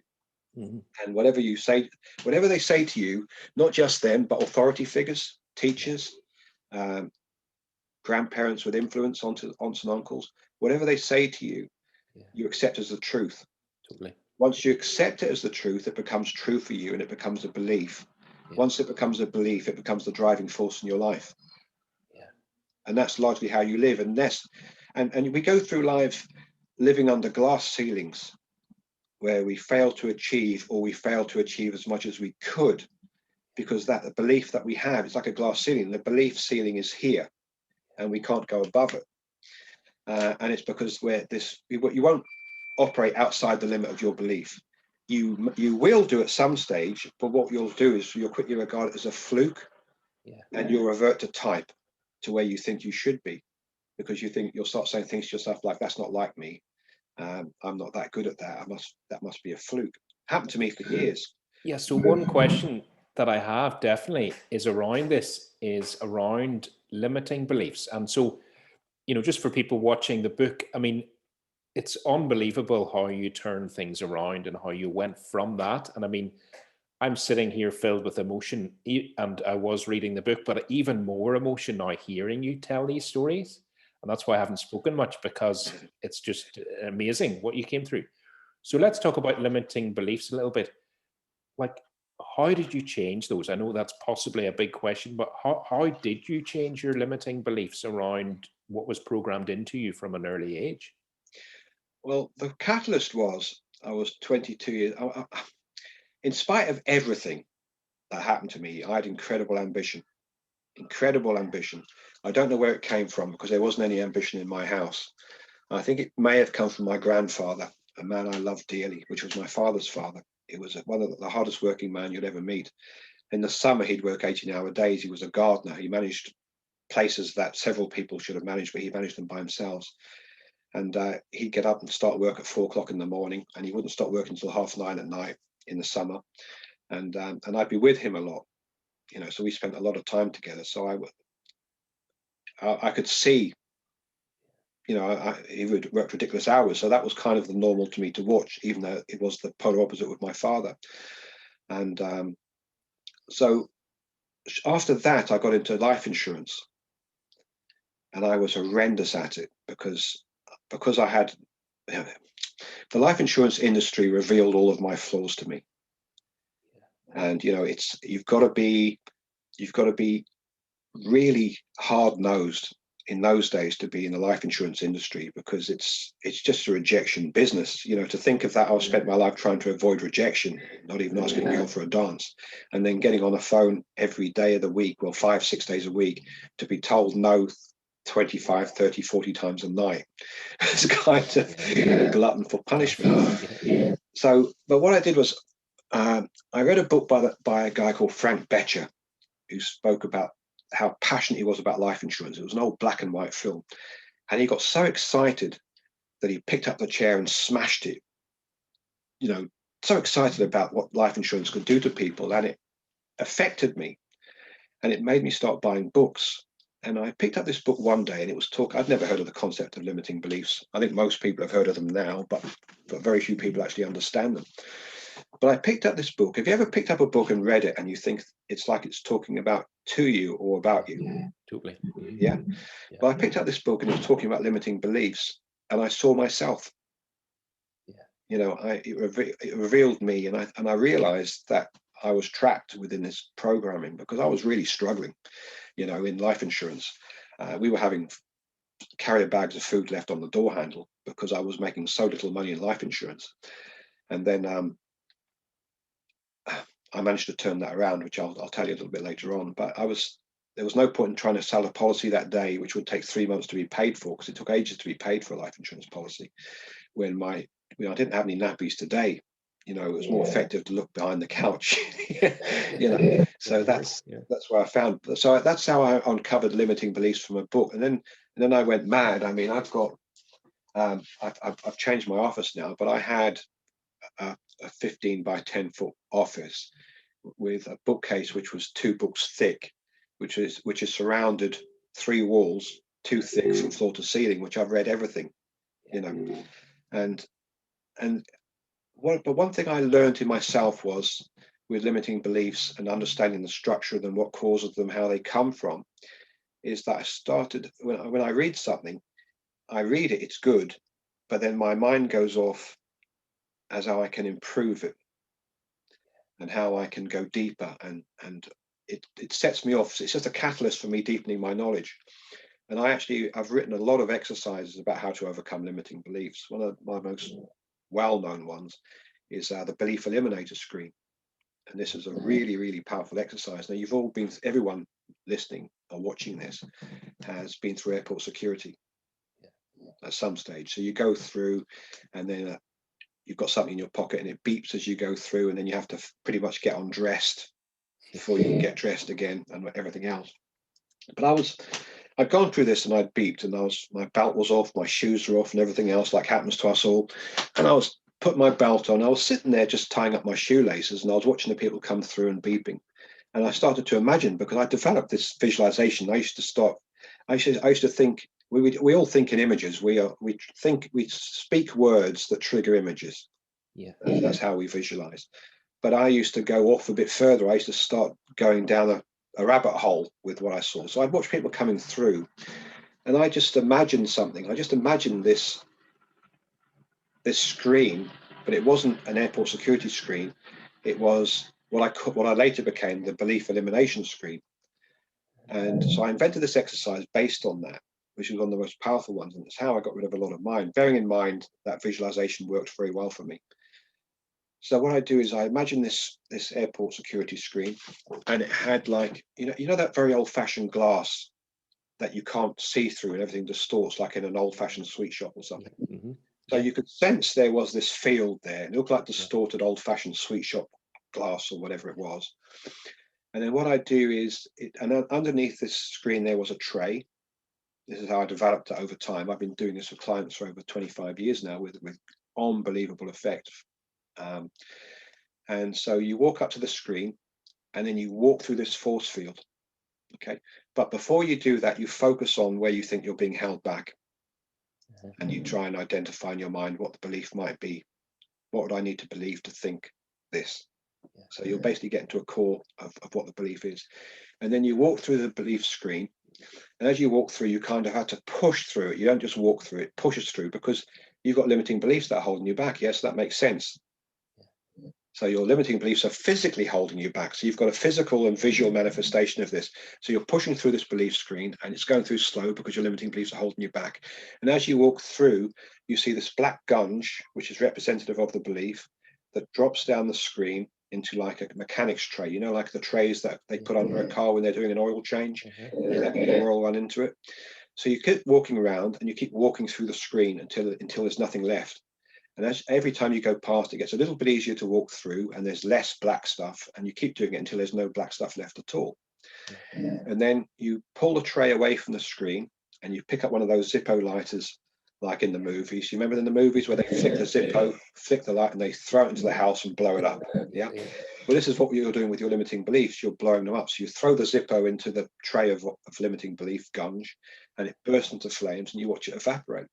And whatever you say, whatever they say to you, not just them, but authority figures, teachers, grandparents with influence onto aunts and uncles, whatever they say to you, you accept as the truth. Totally. Once you accept it as the truth, it becomes true for you, and it becomes a belief. Once it becomes a belief, it becomes the driving force in your life. And that's largely how you live. And we go through life living under glass ceilings, where we fail to achieve, or we fail to achieve as much as we could, because that the belief that we have, it's like a glass ceiling. The belief ceiling is here, and we can't go above it. And it's because you won't operate outside the limit of your belief. You will do at some stage, but what you'll do is you'll quickly regard it as a fluke, and you'll revert to type, to where you think you should be, because you'll start saying things to yourself like, "That's not like me. I'm not that good at that. That must be a fluke." Happened to me for years. Yeah. So one question that I have definitely is around limiting beliefs. And so, you know, just for people watching the book, I mean, it's unbelievable how you turn things around and how you went from that. And I mean, I'm sitting here filled with emotion, and I was reading the book, but even more emotion now hearing you tell these stories. And that's why I haven't spoken much, because it's just amazing what you came through. So let's talk about limiting beliefs a little bit. Like, how did you change those? I know that's possibly a big question, but how did you change your limiting beliefs around what was programmed into you from an early age? Well, the catalyst was I was 22 years. In spite of everything that happened to me, I had incredible ambition. Incredible ambition. I don't know where it came from because there wasn't any ambition in my house. I think it may have come from my grandfather, a man I loved dearly, which was my father's father. He was one of the hardest working man you'd ever meet. In the summer, he'd work 18-hour days. He was a gardener. He managed places that several people should have managed, but he managed them by himself. And he'd get up and start work at 4 o'clock in the morning, and he wouldn't stop working until 9:30 at night in the summer. And I'd be with him a lot, so we spent a lot of time together. So I could see, he would work ridiculous hours. So that was kind of the normal to me to watch, even though it was the polar opposite with my father. And so after that, I got into life insurance, and I was horrendous at it because I had the life insurance industry revealed all of my flaws to me. And it's you've got to be really hard nosed in those days to be in the life insurance industry, because it's just a rejection business. To think of that, I've spent my life trying to avoid rejection, not even asking a girl for a dance, and then getting on the phone every day of the week, well, 5-6 days a week, to be told no 25, 30, 40 times a night. It's kind of a glutton for punishment. So, but what I did was I read a book by a guy called Frank Betcher, who spoke about how passionate he was about life insurance. It was an old black and white film. And he got so excited that he picked up the chair and smashed it, so excited about what life insurance could do to people. And it affected me. And it made me start buying books. And I picked up this book one day, and it was I'd never heard of the concept of limiting beliefs. I think most people have heard of them now, but very few people actually understand them. But I picked up this book. Have you ever picked up a book and read it and you think it's like it's talking about to you or about you? Yeah, totally. Yeah. But I picked up this book and it was talking about limiting beliefs, and I saw myself. Yeah. It revealed me, and I realized that I was trapped within this programming because I was really struggling, in life insurance. We were having carrier bags of food left on the door handle because I was making so little money in life insurance. And then I managed to turn that around, which I'll tell you a little bit later on. But there was no point in trying to sell a policy that day, which would take 3 months to be paid for, because it took ages to be paid for a life insurance policy. When I didn't have any nappies today, it was more effective to look behind the couch. So that's where I found. So that's how I uncovered limiting beliefs from a book, and then I went mad. I mean, I've changed my office now, but I had a 15 by 10 foot office with a bookcase which was 2 books thick, which is surrounded 3 walls, 2 thick from floor to ceiling, which I've read everything, and but one thing I learned in myself was, with limiting beliefs and understanding the structure of them, what causes them, how they come from, is that I started when I read something, I read it, it's good, but then my mind goes off as how I can improve it and how I can go deeper, and it sets me off. It's just a catalyst for me deepening my knowledge. And I've written a lot of exercises about how to overcome limiting beliefs. One of my most well-known ones is the belief eliminator screen. And this is a really, really powerful exercise. Now, everyone listening or watching this has been through airport security at some stage. So you go through, and then you've got something in your pocket and it beeps as you go through, and then you have to pretty much get undressed before you can get dressed again and everything else. But I'd gone through this and I'd beeped, and my belt was off, my shoes were off and everything else, like happens to us all. And I was put my belt on. I was sitting there just tying up my shoelaces, and I was watching the people come through and beeping. And I started to imagine, because I developed this visualization. I used to think, we all think in images. We speak words that trigger images. Yeah. And that's how we visualize. But I used to go off a bit further. I used to start going down a rabbit hole with what I saw. So I'd watch people coming through, and I just imagined something. I just imagined this screen, but it wasn't an airport security screen. It was what I later became the belief elimination screen. And so I invented this exercise based on that, which was one of the most powerful ones. And it's how I got rid of a lot of mine, bearing in mind that visualization worked very well for me. So what I do is I imagine this airport security screen, and it had, like, you know that very old-fashioned glass that you can't see through and everything distorts, like in an old-fashioned sweet shop or something. Mm-hmm. So Yeah. you could sense there was this field there. It looked like distorted old-fashioned sweet shop glass or whatever it was. And then what I do is, underneath this screen there was a tray. This is how I developed it over time. I've been doing this with clients for over 25 years now, with unbelievable effect. And so you walk up to the screen, and then you walk through this force field. Okay, but before you do that, you focus on where you think you're being held back, and you try and identify in your mind what the belief might be. What would I need to believe to think this? So you're basically getting to a core of what the belief is. And then you walk through the belief screen. And as you walk through, you kind of have to push through it. You don't just walk through it, push us through, because you've got limiting beliefs that are holding you back. Yes, that makes sense. So your limiting beliefs are physically holding you back. So you've got a physical and visual manifestation of this. So you're pushing through this belief screen, and it's going through slow because your limiting beliefs are holding you back. And as you walk through, you see this black gunge, which is representative of the belief, that drops down the screen into like a mechanic's tray, like the trays that they put under a car when they're doing an oil change, and let the oil run into it. So you keep walking around, and you keep walking through the screen until there's nothing left. And every time you go past, it gets a little bit easier to walk through, and there's less black stuff, and you keep doing it until there's no black stuff left at all. And then you pull the tray away from the screen, and you pick up one of those Zippo lighters, like in the movies. You remember in the movies where they flick the Zippo, flick the light, and they throw it into the house and blow it up? Yeah. Well, this is what you're doing with your limiting beliefs. You're blowing them up. So you throw the Zippo into the tray of limiting belief gunge, and it bursts into flames, and you watch it evaporate.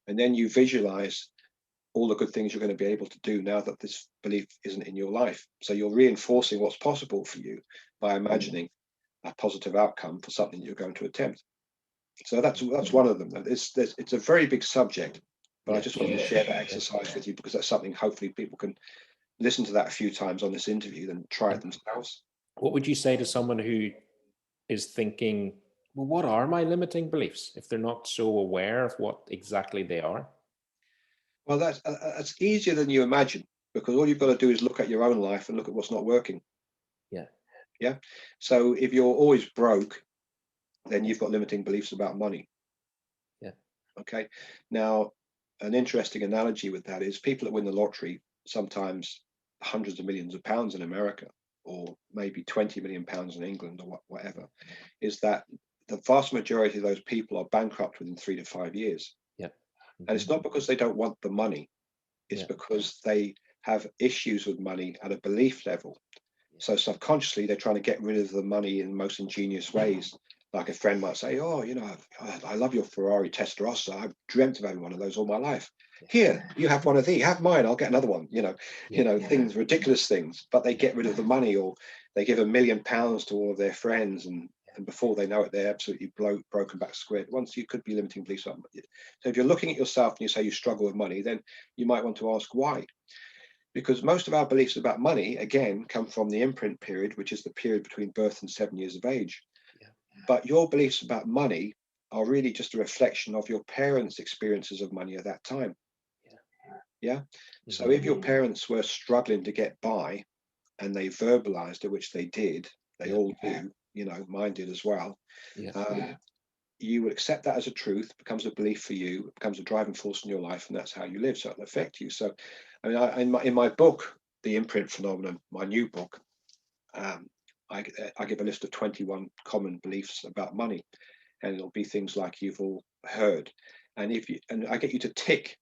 And then you visualize all the good things you're going to be able to do now that this belief isn't in your life. So you're reinforcing what's possible for you by imagining a positive outcome for something you're going to attempt. So that's one of them. It's a very big subject, but I just wanted to share that exercise with you, because that's something hopefully people can listen to that a few times on this interview, then try it themselves. What would you say to someone who is thinking, well, what are my limiting beliefs, if they're not so aware of what exactly they are? Well, that's easier than you imagine, because all you've got to do is look at your own life and look at what's not working. Yeah. So if you're always broke, then you've got limiting beliefs about money. Okay. Now, an interesting analogy with that is people that win the lottery, sometimes hundreds of millions of pounds in America, or maybe 20 million pounds in England, or whatever, is that the vast majority of those people are bankrupt within 3 to 5 years. And it's not because they don't want the money. It's because they have issues with money at a belief level. So subconsciously, they're trying to get rid of the money in the most ingenious ways. Like a friend might say, oh, I love your Ferrari Testarossa. I've dreamt of having one of those all my life. Here, you have one of these. Have mine. I'll get another one. Things, ridiculous things. But they get rid of the money, or they give £1 million to all of their friends, and before they know it, they're absolutely broken back square. Once you could be limiting beliefs. So if you're looking at yourself and you say you struggle with money, then you might want to ask why. Because most of our beliefs about money, again, come from the imprint period, which is the period between birth and 7 years of age. But your beliefs about money are really just a reflection of your parents' experiences of money at that time. So if your parents were struggling to get by, and they verbalized it, which they did, they all do, mine did as well. You would accept that as a truth, becomes a belief for you, it becomes a driving force in your life, and that's how you live. So it'll affect you. So, I mean, in my book, The Imprint Phenomenon, my new book, I give a list of 21 common beliefs about money, and it'll be things like you've all heard, and I get you to tick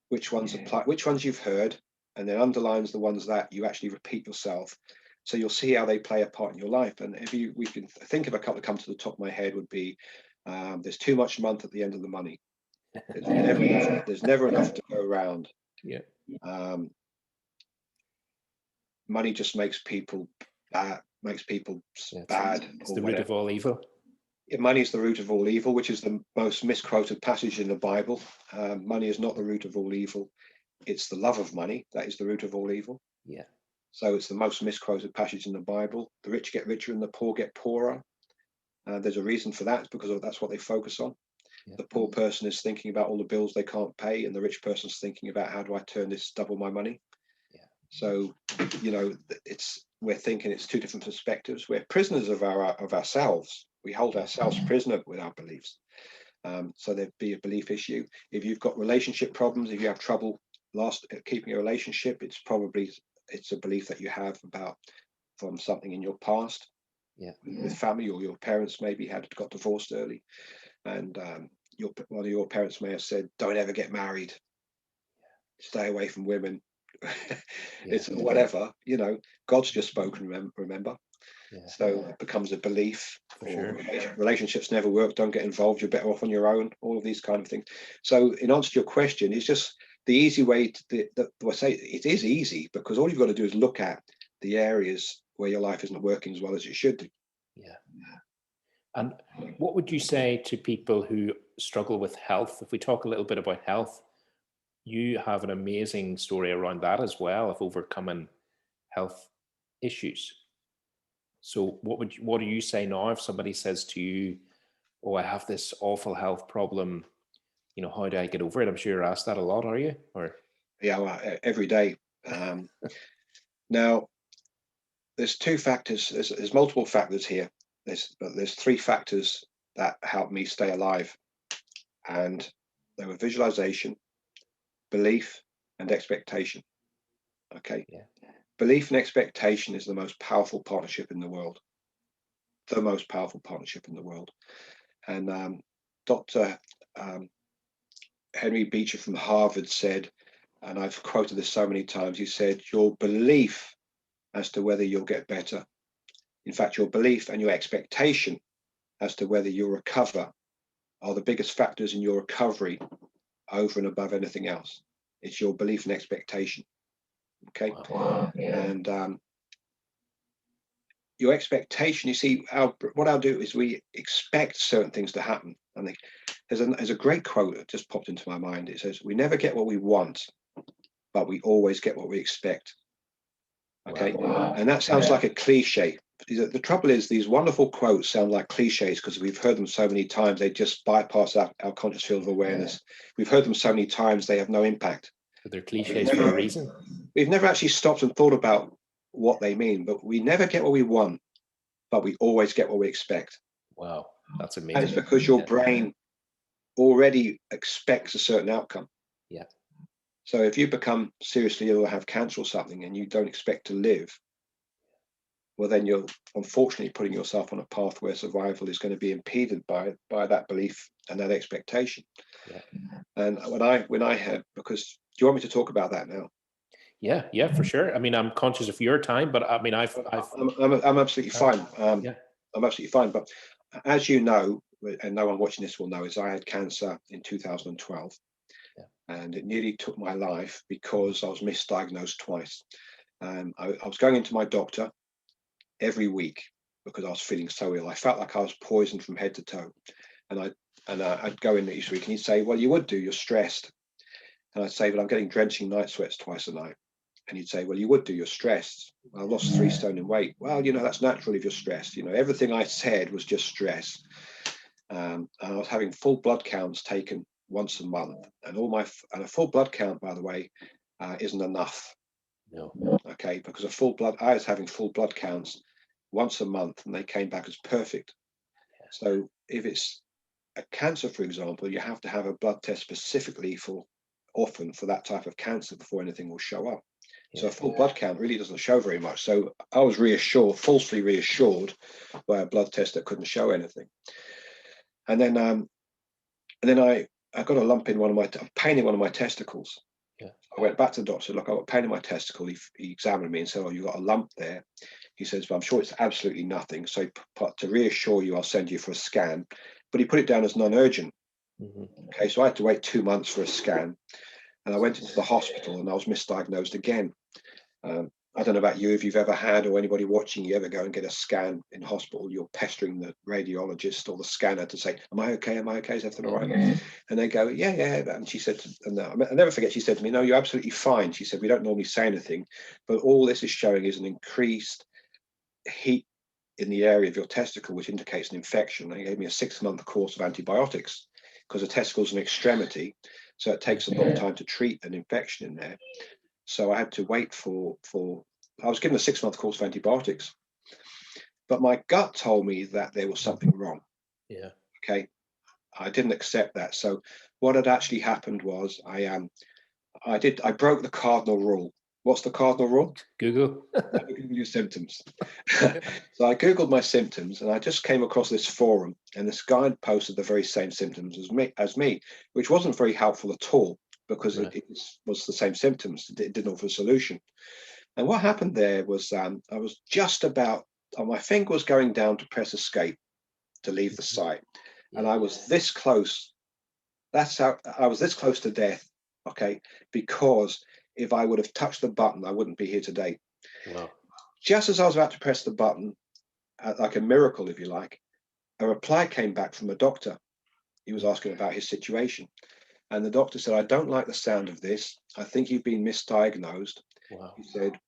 which ones apply, which ones you've heard, and then underlines the ones that you actually repeat yourself. So you'll see how they play a part in your life. And we can think of a couple that come to the top of my head would be There's too much month at the end of the money. There's never enough. There's never enough to go around. Yeah. Um, money just makes people bad, bad, It's or the root of whatever. all evil. Money is the root of all evil, which is the most misquoted passage in the Bible. Money is not the root of all evil. It's the love of money that is the root of all evil. Yeah. So it's the most misquoted passage in the Bible. The rich get richer and the poor get poorer. There's a reason for that. It's because that's what they focus on. Yeah. The poor person is thinking about all the bills they can't pay, and the rich person's thinking about, how do I turn this, double my money? Yeah. So, we're thinking it's two different perspectives. We're prisoners of ourselves. We hold ourselves prisoner with our beliefs. So there'd be a belief issue. If you've got relationship problems, if you have trouble keeping a relationship, it's a belief that you have from something in your past. Yeah. With family, or your parents maybe got divorced early, and one of your parents may have said, "Don't ever get married. Stay away from women." It's whatever, God's just spoken. Remember. Yeah. So it becomes a belief. For sure. Relationships never work. Don't get involved. You're better off on your own. All of these kind of things. So, in answer to your question, it's just the easy way I say it is easy, because all you've got to do is look at the areas where your life isn't working as well as it should do. Yeah. And what would you say to people who struggle with health? If we talk a little bit about health, you have an amazing story around that as well, of overcoming health issues. So what do you say now if somebody says to you, "Oh, I have this awful health problem, how do I get over it?" I'm sure you're asked that a lot, are you? Or Yeah, well, every day. Now, there's two factors. There's multiple factors here. There's three factors that help me stay alive, and they were visualization, belief, and expectation. Okay. Yeah. Belief and expectation is the most powerful partnership in the world. The most powerful partnership in the world. And Dr. Henry Beecher from Harvard said, and I've quoted this so many times, he said, your belief as to whether you'll get better, in fact, your belief and your expectation as to whether you'll recover, are the biggest factors in your recovery over and above anything else. It's your belief and expectation. Okay. Wow. And your expectation, you see, what I'll do is we expect certain things to happen. And there's a great quote that just popped into my mind. It says, "We never get what we want, but we always get what we expect." Okay. Wow. And that sounds like a cliche. The trouble is, these wonderful quotes sound like cliches because we've heard them so many times, they just bypass our conscious field of awareness. We've heard them so many times, they have no impact. But they're cliches for a reason. We've never actually stopped and thought about what they mean, but we never get what we want, but we always get what we expect. Wow, that's amazing. And it's because your brain already expects a certain outcome. Yeah. So if you become seriously ill or have cancer or something and you don't expect to live, well, then you're unfortunately putting yourself on a path where survival is going to be impeded by that belief and that expectation. Yeah. And when I had, because do you want me to talk about that now? Yeah, for sure. I mean, I'm conscious of your time, but I mean, I'm absolutely fine. Yeah. I'm absolutely fine. But as you know, and no one watching this will know, is I had cancer in 2012. Yeah. And it nearly took my life because I was misdiagnosed twice. I was going into my doctor every week because I was feeling so ill. I felt like I was poisoned from head to toe. And I'd go in each week and he'd say, "Well, you would do, you're stressed." And I'd say, "But I'm getting drenching night sweats twice a night." And he'd say, "Well, you would do, you're stressed." "I lost 3 stone in weight." "Well, that's natural if you're stressed." Everything I said was just stress. And I was having full blood counts taken once a month. And a full blood count, by the way, isn't enough. No. Okay, because I was having full blood counts once a month and they came back as perfect. Yeah. So if it's a cancer, for example, you have to have a blood test specifically for that type of cancer before anything will show up. Yeah. So a full blood count really doesn't show very much. So I was falsely reassured by a blood test that couldn't show anything. And then I got a lump in pain in one of my testicles. Yeah. I went back to the doctor, "Look, I've got pain in my testicle." He examined me and said, "Oh, you've got a lump there." He says, "But I'm sure it's absolutely nothing. So to reassure you, I'll send you for a scan but he put it down as non-urgent. Mhm. Okay, so I had to wait 2 months for a scan, and I went into the hospital and I was misdiagnosed again. I don't know about you, if you've ever had, or anybody watching, you ever go and get a scan in hospital, you're pestering the radiologist or the scanner to say, am I okay? Am I okay? Is everything all right? And they go, yeah, yeah. And she said, and I'll never forget, she said to me, no, you're absolutely fine. She said, we don't normally say anything, but all this is showing is an increased heat in the area of your testicle, which indicates an infection. They gave me a 6-month course of antibiotics because the testicle is an extremity. So it takes a long time to treat an infection in there. So I had to wait I was given a 6-month course of antibiotics, but my gut told me that there was something wrong. Yeah. Okay. I didn't accept that. So what had actually happened was I broke the cardinal rule. What's the cardinal rule? Google. Google your symptoms. So I Googled my symptoms and I just came across this forum, and this guy posted the very same symptoms as me, which wasn't very helpful at all, because Right. it was the same symptoms. It didn't offer a solution. And what happened there was I was just about, my finger was going down to press escape to leave the site. And Yeah. I was this close. That's how I was this close to death. Okay. Because if I would have touched the button, I wouldn't be here today. Wow. Just as I was about to press the button, like a miracle, if you like, a reply came back from a doctor. He was asking about his situation. And the doctor said, I don't like the sound of this. I think you've been misdiagnosed. Wow. He said,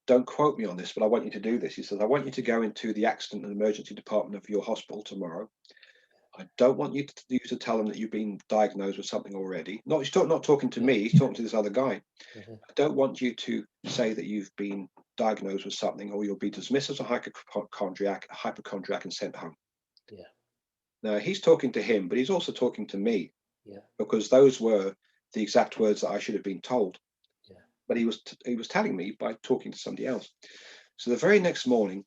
don't quote me on this, but I want you to do this. He says, I want you to go into the accident and emergency department of your hospital tomorrow. I don't want you to tell them that you've been diagnosed with something already. Not talking to Yeah. me, he's talking to this other guy. Mhm. I don't want you to say that you've been diagnosed with something, or you'll be dismissed as a hypochondriac and sent home. Yeah. Now, he's talking to him, but he's also talking to me, Yeah. because those were the exact words that I should have been told. Yeah. But he was telling me by talking to somebody else. So the very next morning,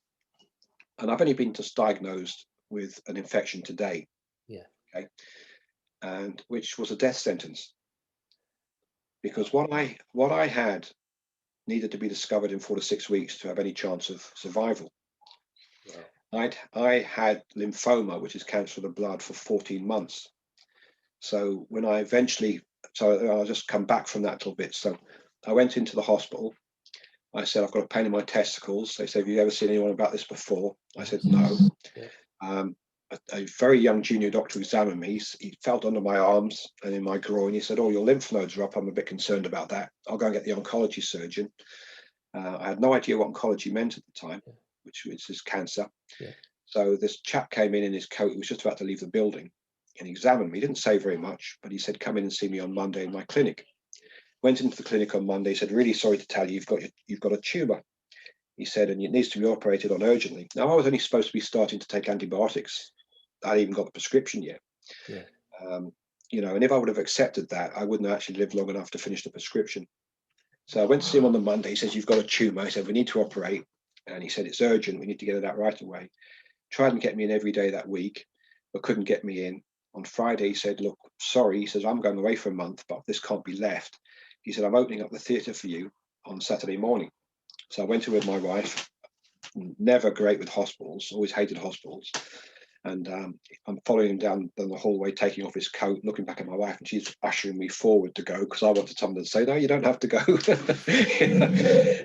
and I've only been just diagnosed with an infection today, Yeah. okay, and which was a death sentence, because what I had needed to be discovered in 4 to 6 weeks to have any chance of survival. Wow. I had lymphoma, which is cancer of the blood, for 14 months. So when I eventually, so I'll just come back from that a little bit. So I went into the hospital. I said, I've got a pain in my testicles. They said, have you ever seen anyone about this before? I said, no. Yeah. A very young junior doctor examined me. He felt under my arms and in my groin. He said, oh, your lymph nodes are up. I'm a bit concerned about that. I'll go and get the oncology surgeon. I had no idea what oncology meant at the time, Yeah. which is cancer. Yeah. So this chap came in his coat. He was just about to leave the building, and he examined me. He didn't say very much, but he said, come in and see me on Monday in my clinic. Went into the clinic on Monday. He said, really sorry to tell you, you've got a tumor. He said, and it needs to be operated on urgently. Now, I was only supposed to be starting to take antibiotics. I hadn't even got the prescription yet. Yeah. Um, and if I would have accepted that, I wouldn't have actually lived long enough to finish the prescription. So I went to see him on the Monday. He says, you've got a tumor. He said, we need to operate. And he said, it's urgent. We need to get it out right away. Tried and get me in every day that week, but couldn't get me in. On Friday, he said, look, sorry. He says, I'm going away for a month, but this can't be left. He said, I'm opening up the theatre for you on Saturday morning. So I went in with my wife. Never great with hospitals, always hated hospitals. And I'm following him down the hallway, taking off his coat, looking back at my wife, and she's ushering me forward to go, because I wanted someone to say, no, you don't have to go.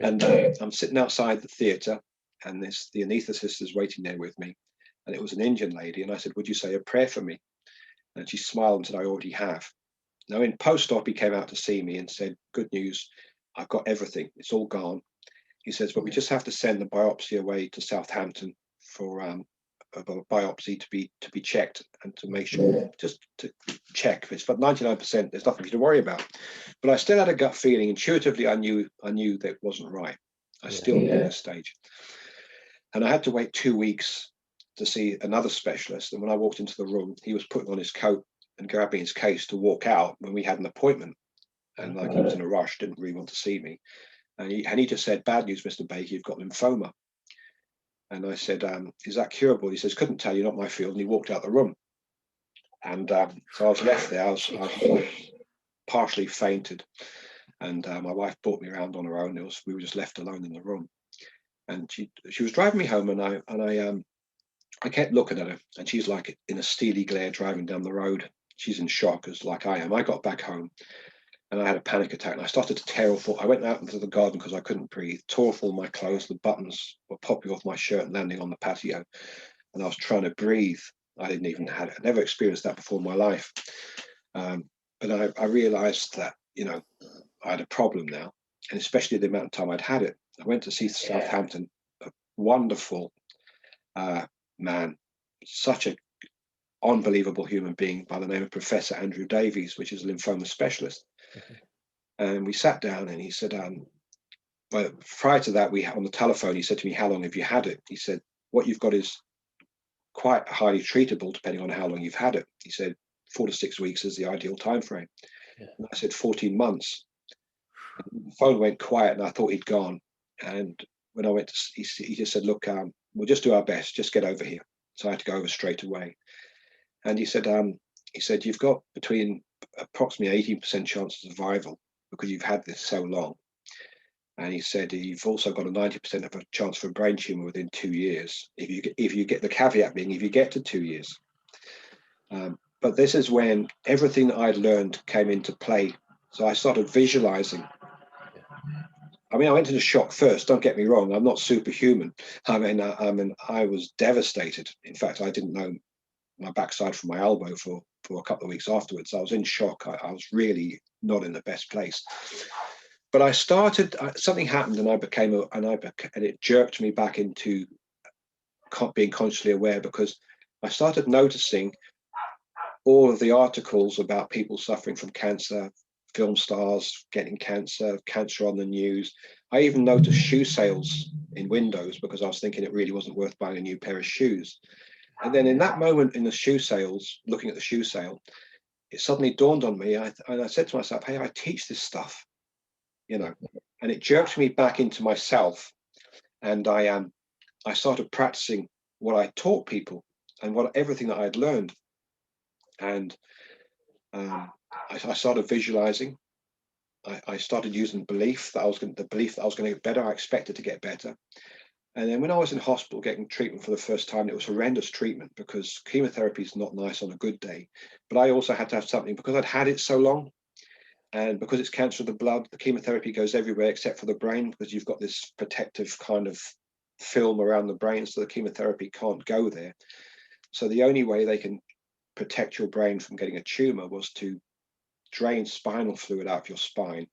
And I'm sitting outside the theatre, and the anaesthetist is waiting there with me. And it was an Indian lady. And I said, would you say a prayer for me? And she smiled and said, I already have. Now, in post-op, he came out to see me and said, good news, I've got everything. It's all gone. He says, but we just have to send the biopsy away to Southampton for a biopsy to be checked, and to make sure, just to check. It's about 99%. There's nothing for you to worry about. But I still had a gut feeling. Intuitively, I knew that it wasn't right. I still knew at this stage. And I had to wait 2 weeks to see another specialist. And when I walked into the room, he was putting on his coat and grabbing his case to walk out when we had an appointment. And like, he was in a rush, didn't really want to see me. And he just said, bad news, Mr. Baker, you've got lymphoma. And I said, is that curable? He says, couldn't tell you, not my field. And he walked out the room. And so I was left there. I was partially fainted. And my wife brought me around on her own. We were just left alone in the room. And she was driving me home, and I I kept looking at her, and she's like in a steely glare driving down the road. She's in shock, as like I am. I got back home and I had a panic attack, and I started to tear off. I went out into the garden because I couldn't breathe, tore off all my clothes. The buttons were popping off my shirt and landing on the patio, and I was trying to breathe. I didn't even had it. I never experienced that before in my life. But I realized that, I had a problem now, and especially the amount of time I'd had it. I went to see Southampton, a wonderful man, such a unbelievable human being by the name of Professor Andrew Davies, which is a lymphoma specialist. And we sat down, and he said, well, prior to that, on the telephone, he said to me, "How long have you had it?" He said, "What you've got is quite highly treatable, depending on how long you've had it." He said, 4 to 6 weeks is the ideal time frame. Yeah. And I said, 14 months. And the phone went quiet, and I thought he'd gone. And when I went to, he just said, "Look, we'll just do our best. Just get over here." So I had to go over straight away. And he said, "You've got between approximately 18% chance of survival because you've had this so long." And he said, "You've also got a 90% of a chance for a brain tumor within 2 years. If you get the caveat being, if you get to 2 years." But this is when everything that I'd learned came into play. So I started visualizing. I mean, I went into shock first. Don't get me wrong. I'm not superhuman. I was devastated. In fact, I didn't know my backside from my elbow for a couple of weeks afterwards. I was in shock. I was really not in the best place. But I started. Something happened, and and it jerked me back into being consciously aware, because I started noticing all of the articles about people suffering from cancer, film stars getting cancer, cancer on the news. I even noticed shoe sales in windows because I was thinking it really wasn't worth buying a new pair of shoes. And then in that moment in the shoe sales, looking at the shoe sale, it suddenly dawned on me. And I said to myself, "Hey, I teach this stuff, and it jerked me back into myself. And I started practicing what I taught people and everything that I'd learned. And I started visualizing. I started using belief that I was going to get better. I expected to get better. And then when I was in hospital getting treatment for the first time, it was horrendous treatment because chemotherapy is not nice on a good day. But I also had to have something because I'd had it so long. And because it's cancer of the blood, the chemotherapy goes everywhere except for the brain, because you've got this protective kind of film around the brain, so the chemotherapy can't go there. So the only way they can protect your brain from getting a tumor was to drain spinal fluid out of your spine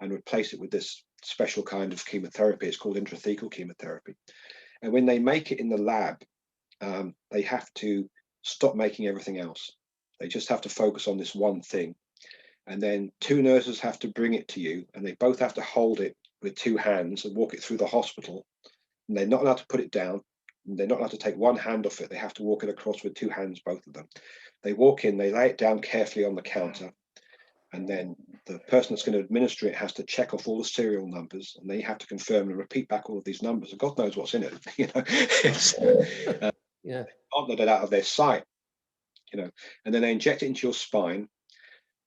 and replace it with this special kind of chemotherapy. It's called intrathecal chemotherapy. And when they make it in the lab, they have to stop making everything else. They just have to focus on this one thing. And then two nurses have to bring it to you, and they both have to hold it with two hands and walk it through the hospital. And they're not allowed to put it down. They're not allowed to take one hand off it. They have to walk it across with two hands, both of them. They walk in, they lay it down carefully on the counter, and then the person that's going to administer it has to check off all the serial numbers, and they have to confirm and repeat back all of these numbers. And God knows what's in it. Yeah. Not let it out of their sight. And then they inject it into your spine.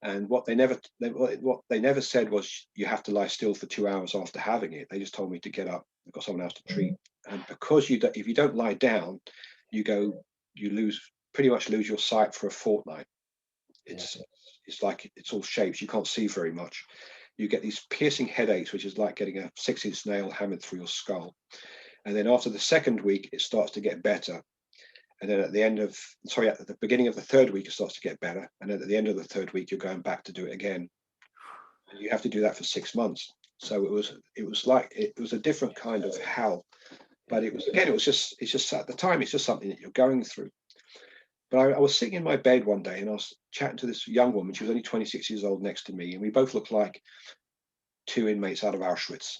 And what they never said was you have to lie still for 2 hours after having it. They just told me to get up. They've got someone else to treat. And because if you don't lie down, you pretty much lose your sight for a fortnight. It's like it's all shapes. You can't see very much. You get these piercing headaches, which is like getting a 6-inch nail hammered through your skull. And then after the second week, it starts to get better. And then at the beginning of the third week, it starts to get better. And then at the end of the third week, you're going back to do it again. And you have to do that for 6 months. So it was a different kind of hell. But it's just at the time, it's just something that you're going through. But I was sitting in my bed one day, and I was chatting to this young woman. She was only 26 years old next to me, and we both looked like two inmates out of Auschwitz.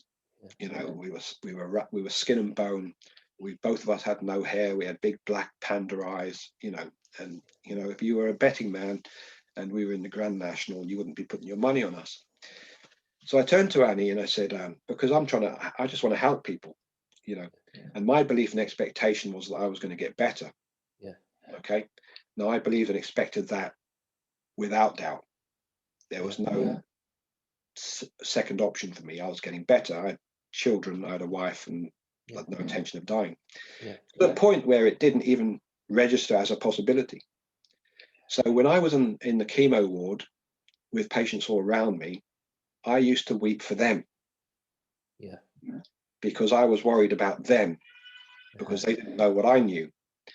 We were skin and bone. Both of us had no hair. We had big black panda eyes. And if you were a betting man, and we were in the Grand National, you wouldn't be putting your money on us. So I turned to Annie and I said, because I just want to help people, and my belief and expectation was that I was going to get better. Yeah. Okay. Now I believed and expected that without doubt. There was no second option for me. I was getting better. I had children, I had a wife, and had no intention of dying. Yeah. To the point where it didn't even register as a possibility. So when I was in the chemo ward with patients all around me, I used to weep for them. Yeah. Because I was worried about them, because they didn't know what I knew.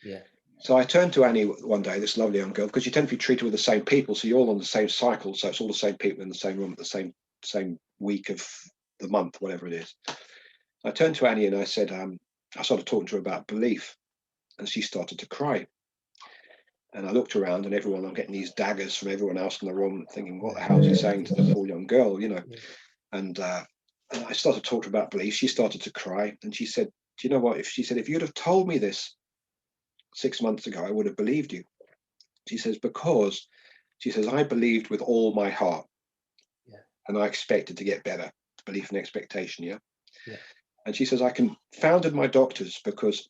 Yeah. So I turned to Annie one day, this lovely young girl, because you tend to be treated with the same people, so you're all on the same cycle, so it's all the same people in the same room at the same week of the month, whatever it is. I turned to Annie and I said, I started talking to her about belief, and she started to cry. And I looked around, and I'm getting these daggers from everyone else in the room, thinking, what the hell is he saying to the poor young girl, you know? Yeah. And I started talking about belief. She started to cry, and she said, do you know what? If you'd have told me this 6 months ago, I would have believed you. She says, because she says, I believed with all my heart. Yeah. And I expected to get better. Belief and expectation, yeah. Yeah. And she says, I confounded my doctors because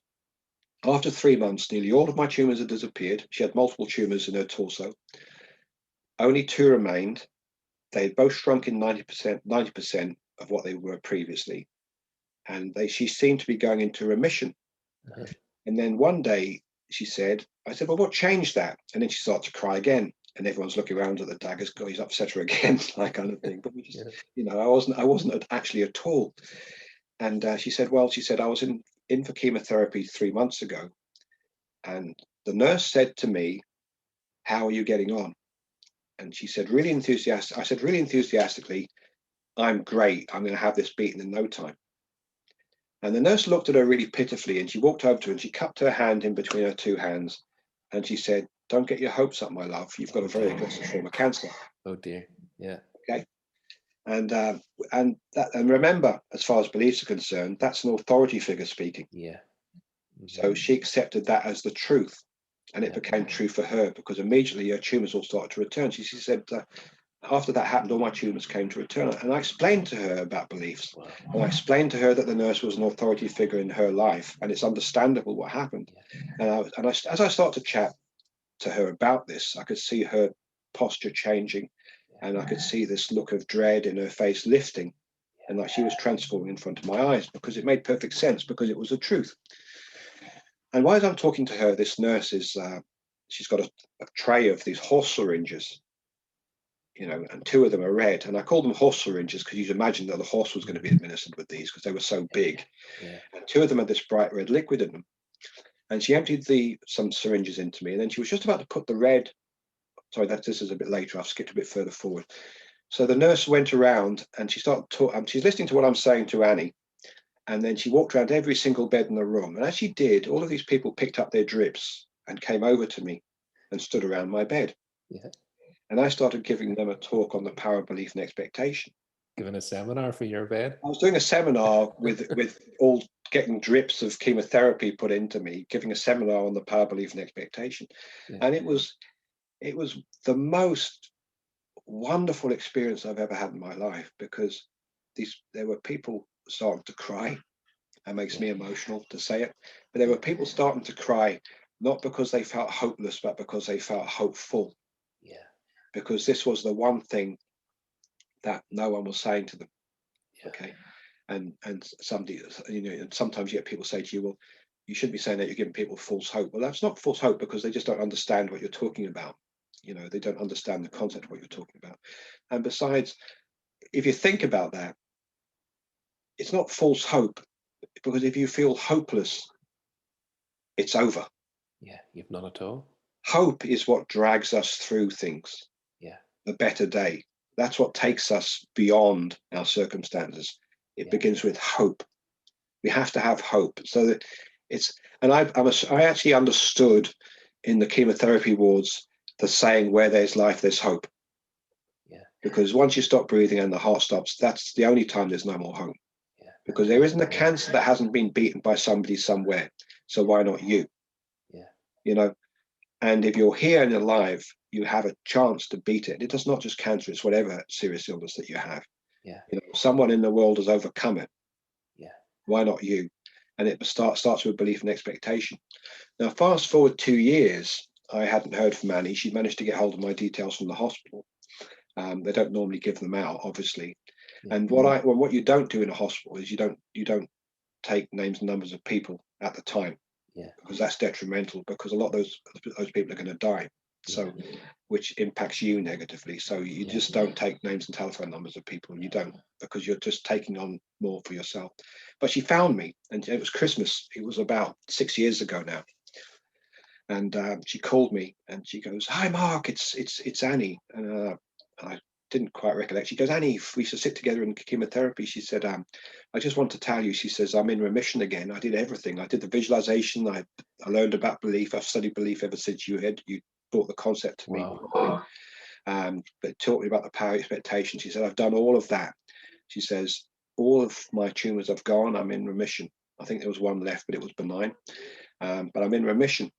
after 3 months, nearly all of my tumors had disappeared. She had multiple tumors in her torso. Only 2 remained. They had both shrunk in 90% of what they were previously. And she seemed to be going into remission. Uh-huh. And then one day I said, well, what changed that? And then she started to cry again. And everyone's looking around at the daggers, God, he's upset her again, that kind of thing. But we just, I wasn't actually at all. And she said, I was in for chemotherapy 3 months ago. And the nurse said to me, how are you getting on? And she said, really enthusiastic. I said, really enthusiastically, I'm great. I'm going to have this beaten in no time. And the nurse looked at her really pitifully, and she walked over to her and she cupped her hand in between her 2 hands. And she said, don't get your hopes up, my love. You've got a very aggressive form of cancer. Oh dear. Yeah. Okay. And remember, as far as beliefs are concerned, that's an authority figure speaking. Yeah. Mm-hmm. So she accepted that as the truth. And it became true for her, because immediately her tumors all started to return. She said, after that happened, all my tumors came to return. And I explained to her about beliefs. Wow. And I explained to her that the nurse was an authority figure in her life, and it's understandable what happened. Yeah. As I started to chat to her about this, I could see her posture changing, and I could see this look of dread in her face lifting, and like she was transforming in front of my eyes, because it made perfect sense, because it was the truth. And while I'm talking to her, this nurse she's got a tray of these horse syringes, and 2 of them are red. And I call them horse syringes because you'd imagine that the horse was going to be administered with these, because they were so big. Yeah. And 2 of them had this bright red liquid in them. And she emptied some syringes into me, and then she was just about to put the red. Sorry, this is a bit later. I've skipped a bit further forward. So the nurse went around and she started talking. She's listening to what I'm saying to Annie. And then she walked around every single bed in the room. And as she did, all of these people picked up their drips and came over to me and stood around my bed. Yeah. And I started giving them a talk on the power of belief and expectation. Giving a seminar for your bed? I was doing a seminar with all getting drips of chemotherapy put into me, giving a seminar on the power of belief and expectation. Yeah. And it was the most wonderful experience I've ever had in my life, because there were people starting to cry. It makes me emotional to say it, but there were people starting to cry, not because they felt hopeless, but because they felt hopeful. Yeah. Because this was the one thing that no one was saying to them. Yeah. Okay. And somebody, and sometimes you get people say to you, well, you shouldn't be saying that, you're giving people false hope. Well, that's not false hope, because they just don't understand what you're talking about. They don't understand the concept of what you're talking about. And besides, if you think about that, it's not false hope, because if you feel hopeless, it's over. Yeah, you've none at all. Hope is what drags us through things. Yeah. A better day. That's what takes us beyond our circumstances. It begins with hope. We have to have hope. So that I actually understood in the chemotherapy wards the saying, where there's life, there's hope. Yeah. Because once you stop breathing and the heart stops, that's the only time there's no more hope. Yeah. Because there isn't a cancer that hasn't been beaten by somebody somewhere. So why not you? Yeah. And if you're here and alive, you have a chance to beat it. It's not just cancer, it's whatever serious illness that you have. Yeah. Someone in the world has overcome it. Yeah. Why not you? And it starts with belief and expectation. Now, fast forward 2 years, I hadn't heard from Annie. She managed to get hold of my details from the hospital. They don't normally give them out, obviously. Yeah. And what you don't do in a hospital is you don't take names and numbers of people at the time, Yeah. because that's detrimental, because a lot of those people are going to die. So, which impacts you negatively. So you just don't take names and telephone numbers of people. You don't, because you're just taking on more for yourself. But she found me, and it was Christmas. It was about 6 years ago now. And she called me, and she goes, "Hi, Mark, it's Annie." And I didn't quite recollect. She goes, "Annie, we used to sit together in chemotherapy." She said, "I just want to tell you," she says, "I'm in remission again. I did everything. I did the visualization. I learned about belief. I've studied belief ever since you brought the concept to me. Wow. But it taught me about the power of expectation." She said, "I've done all of that." She says, "All of my tumors have gone. I'm in remission. I think there was one left, but it was benign. But I'm in remission."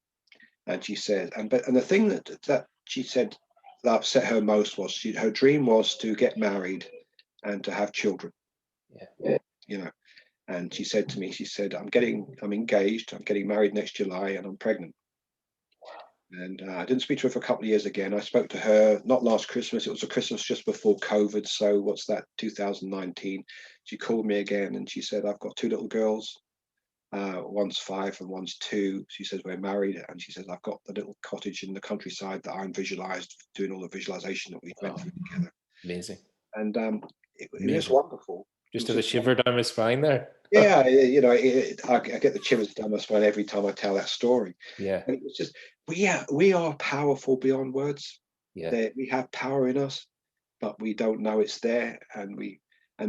And she said, and the thing that she said that upset her most was her dream was to get married and to have children. Yeah. You know, and she said to me, she said, I'm engaged. I'm getting married next July, and I'm pregnant." And I didn't speak to her for a couple of years again. I spoke to her not last Christmas. It was a Christmas just before COVID. So what's that? 2019. She called me again, and she said, "I've got two little girls. One's 5 and one's 2. She says, "We're married." And she says, "I've got the little cottage in the countryside that I'm visualized, doing all the visualization that we went through together." Amazing. And it was Amazing. wonderful. Just a shiver down my spine there. Yeah, I get the shivers down my spine every time I tell that story. Yeah. And it was just, we are powerful beyond words. Yeah. We have power in us, but we don't know it's there. And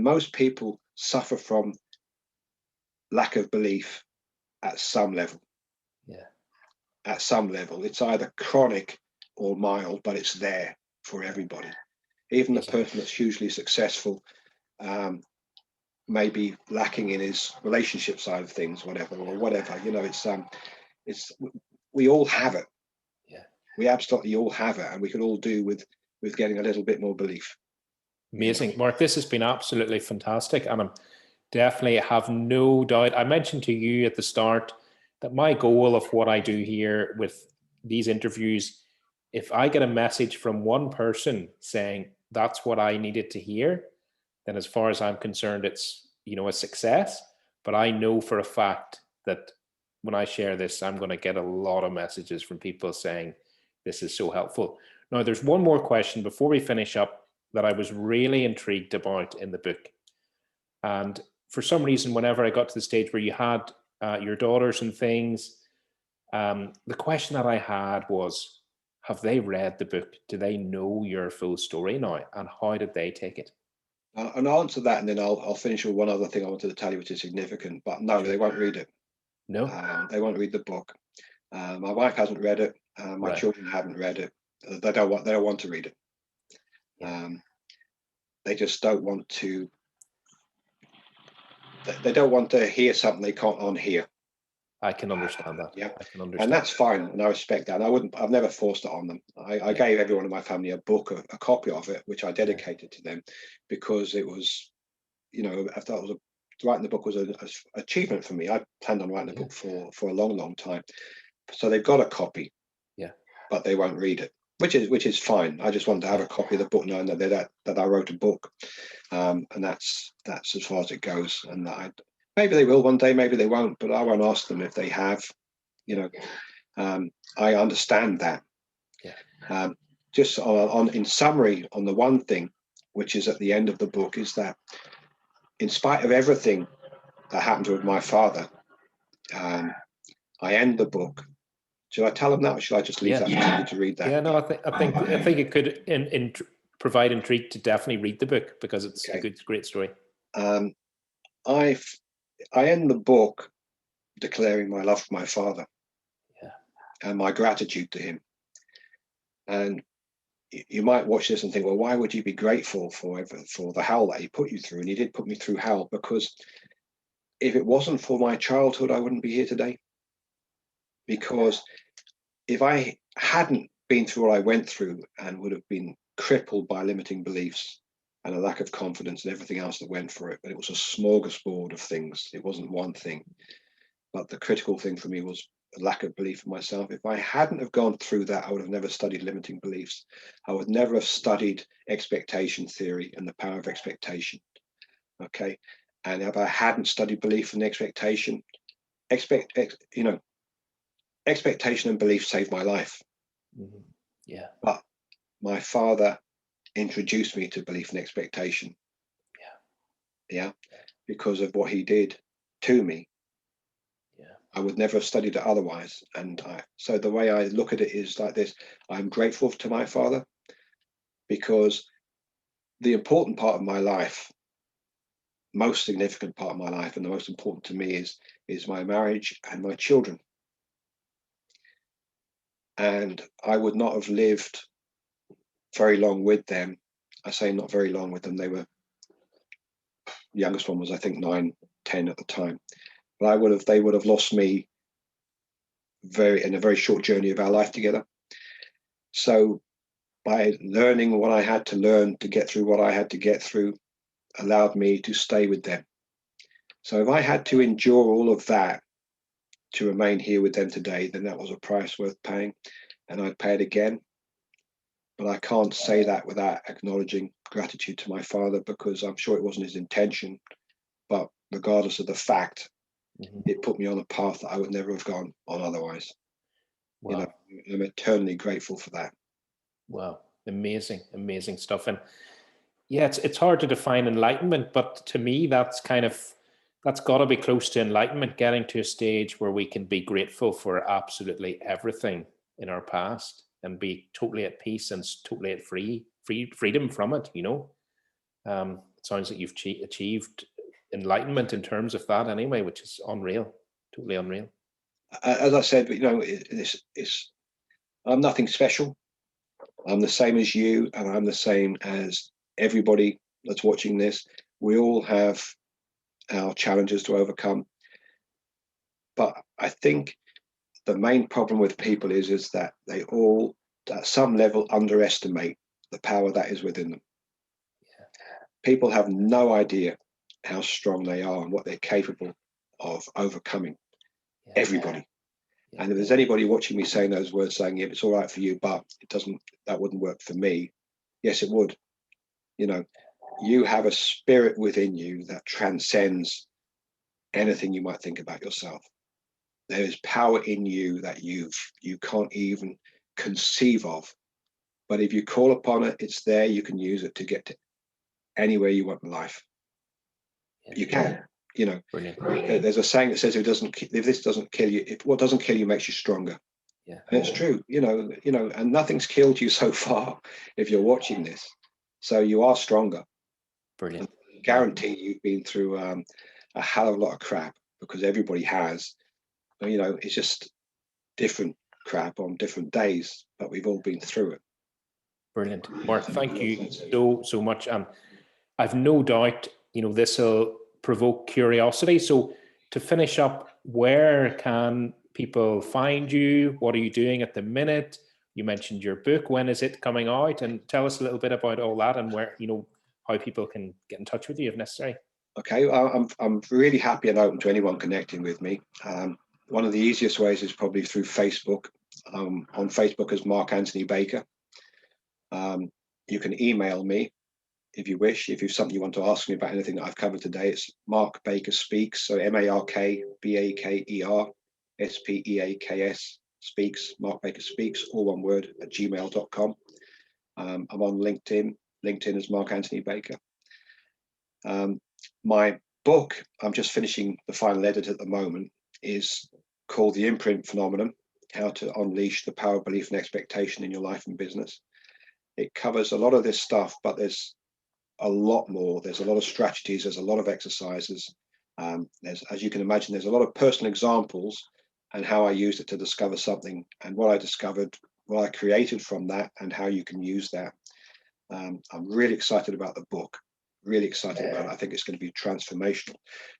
most people suffer from lack of belief at some level. Yeah. At some level, it's either chronic or mild, but it's there for everybody. Even the person that's hugely successful may be lacking in his relationship side of things, whatever. It's we all have it. Yeah. We absolutely all have it, and we can all do with getting a little bit more belief. Amazing. Mark, this has been absolutely fantastic, and I'm definitely have no doubt. I mentioned to you at the start that my goal of what I do here with these interviews, if I get a message from one person saying that's what I needed to hear, then as far as I'm concerned, it's a success. But I know for a fact that when I share this, I'm going to get a lot of messages from people saying this is so helpful. Now, there's one more question before we finish up that I was really intrigued about in the book. And for some reason, whenever I got to the stage where you had your daughters and things, the question that I had was, have they read the book? Do they know your full story now? And how did they take it? And I'll answer that, and then I'll finish with one other thing I wanted to tell you, which is significant. But no, they won't read it. No? They won't read the book. My wife hasn't read it. My children haven't read it. They don't want to read it. They just don't want to. They don't want to hear something they can't unhear. I can understand that. Yeah, I can understand. and that's fine, and I respect that. And I've never forced it on them. I gave everyone in my family a book, a copy of it, which I dedicated to them, because it was, I thought writing the book was an achievement for me. I planned on writing a book for a long, long time. So they've got a copy, but they won't read it, which is fine. I just want to have a copy of the book, knowing that I wrote a book, and that's as far as it goes. And maybe they will one day, maybe they won't, but I won't ask them if they have. I understand that. Just in summary, on the one thing, which is at the end of the book, is that in spite of everything that happened with my father, I end the book. Should I tell them that, or should I just leave that for you to read that? Yeah, no, I think it could provide intrigue to definitely read the book, because it's a great story. I end the book declaring my love for my father, and my gratitude to him. And you might watch this and think, well, why would you be grateful for the hell that he put you through? And he did put me through hell, because if it wasn't for my childhood, I wouldn't be here today. Because if I hadn't been through what I went through, and would have been crippled by limiting beliefs and a lack of confidence and everything else that went for it, but it was a smorgasbord of things. It wasn't one thing. But the critical thing for me was a lack of belief in myself. If I hadn't have gone through that, I would have never studied limiting beliefs. I would never have studied expectation theory and the power of expectation. Okay. And if I hadn't studied belief and expectation, expectation and belief saved my life. Mhm. Yeah. But my father introduced me to belief and expectation. Yeah, because of what he did to me. Yeah. I would never have studied it otherwise. So the way I look at it is like this: I'm grateful to my father, because the important part of my life, most significant part of my life, and the most important to me is my marriage and my children. And I would not have lived very long with them. I say not very long with them. The youngest one was, I think, 9, 10 at the time. But they would have lost me in a very short journey of our life together. So by learning what I had to learn to get through what I had to get through, allowed me to stay with them. So if I had to endure all of that to remain here with them today, then that was a price worth paying, and I'd pay it again. But I can't say that without acknowledging gratitude to my father, because I'm sure it wasn't his intention, but regardless of the fact, Mhm. it put me on a path that I would never have gone on otherwise. Wow. I'm eternally grateful for that. Wow. Amazing, amazing stuff. And yeah, it's hard to define enlightenment, but to me, that's got to be close to enlightenment, getting to a stage where we can be grateful for absolutely everything in our past and be totally at peace and totally at freedom from it. It sounds like you've achieved enlightenment in terms of that anyway, which is unreal, totally unreal. As I said, I'm nothing special. I'm the same as you, and I'm the same as everybody that's watching this. We all have our challenges to overcome. But I think the main problem with people is that they all, at some level, underestimate the power that is within them. People have no idea how strong they are and what they're capable of overcoming. Yeah. Everybody. Yeah. And if there's anybody watching me saying those words, saying, "Yeah, it's all right for you, but that wouldn't work for me." Yes, it would. You have a spirit within you that transcends anything you might think about yourself. There is power in you that you can't even conceive of. But if you call upon it, it's there. You can use it to get to anywhere you want in life. Yeah. You can. Brilliant. There's a saying that says, if this doesn't kill you, if what doesn't kill you makes you stronger. Yeah. And it's true. And nothing's killed you so far if you're watching this. So you are stronger. Brilliant. I guarantee you've been through a hell of a lot of crap, because everybody has. It's just different crap on different days, but we've all been through it. Brilliant. Mark, thank you so much. And I've no doubt, this will provoke curiosity. So to finish up, where can people find you? What are you doing at the minute? You mentioned your book. When is it coming out? And tell us a little bit about all that and where, how people can get in touch with you if necessary. Okay, I'm really happy and open to anyone connecting with me. One of the easiest ways is probably through Facebook. On Facebook as Mark Anthony Baker. You can email me if you wish. If you've something you want to ask me about anything that I've covered today, it's Mark Baker Speaks. So MarkBakers Speaks. Mark Baker Speaks, all one word, at gmail.com. I'm on LinkedIn. LinkedIn is Mark Anthony Baker. My book, I'm just finishing the final edit at the moment, is called The Imprint Phenomenon: How to Unleash the Power of Belief and Expectation in Your Life and Business. It covers a lot of this stuff, but there's a lot more. There's a lot of strategies. There's a lot of exercises. As you can imagine, there's a lot of personal examples and how I used it to discover something, and what I discovered, what I created from that, and how you can use that. I'm really excited about the book. Really excited about it. I think it's going to be transformational.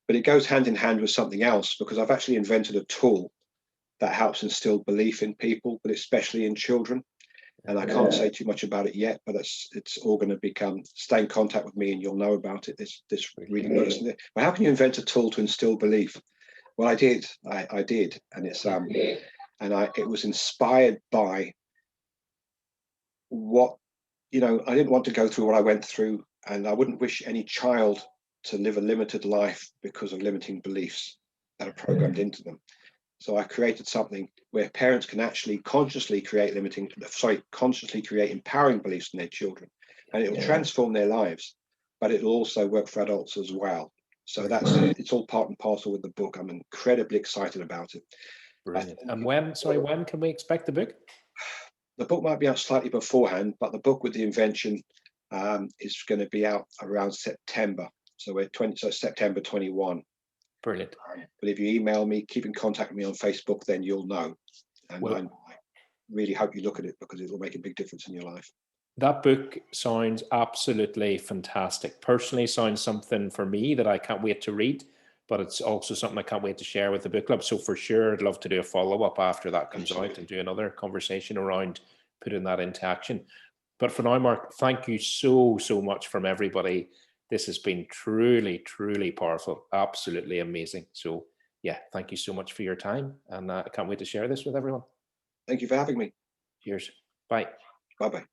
But it goes hand in hand with something else, because I've actually invented a tool that helps instill belief in people, but especially in children. And I can't say too much about it yet, but it's all going to stay in contact with me and you'll know about it. This really goes. Well, how can you invent a tool to instill belief? Well, I did. I did, and it was inspired by what I didn't want to go through what I went through, and I wouldn't wish any child to live a limited life because of limiting beliefs that are programmed into them. So I created something where parents can actually consciously create empowering beliefs in their children, and it will transform their lives, but it'll also work for adults as well. So it's all part and parcel with the book. I'm incredibly excited about it. Brilliant. And when can we expect the book? The book might be out slightly beforehand, but the book with the invention is going to be out around September. So September 21. Brilliant. But if you email me, keep in contact with me on Facebook, then you'll know. And I really hope you look at it, because it will make a big difference in your life. That book sounds absolutely fantastic. Personally, sounds something for me that I can't wait to read, but it's also something I can't wait to share with the book club. So for sure, I'd love to do a follow-up after that comes out and do another conversation around putting that into action. But for now, Mark, thank you so much from everybody. This has been truly, truly powerful. Absolutely amazing. So yeah, thank you so much for your time. And I can't wait to share this with everyone. Thank you for having me. Cheers. Bye. Bye-bye.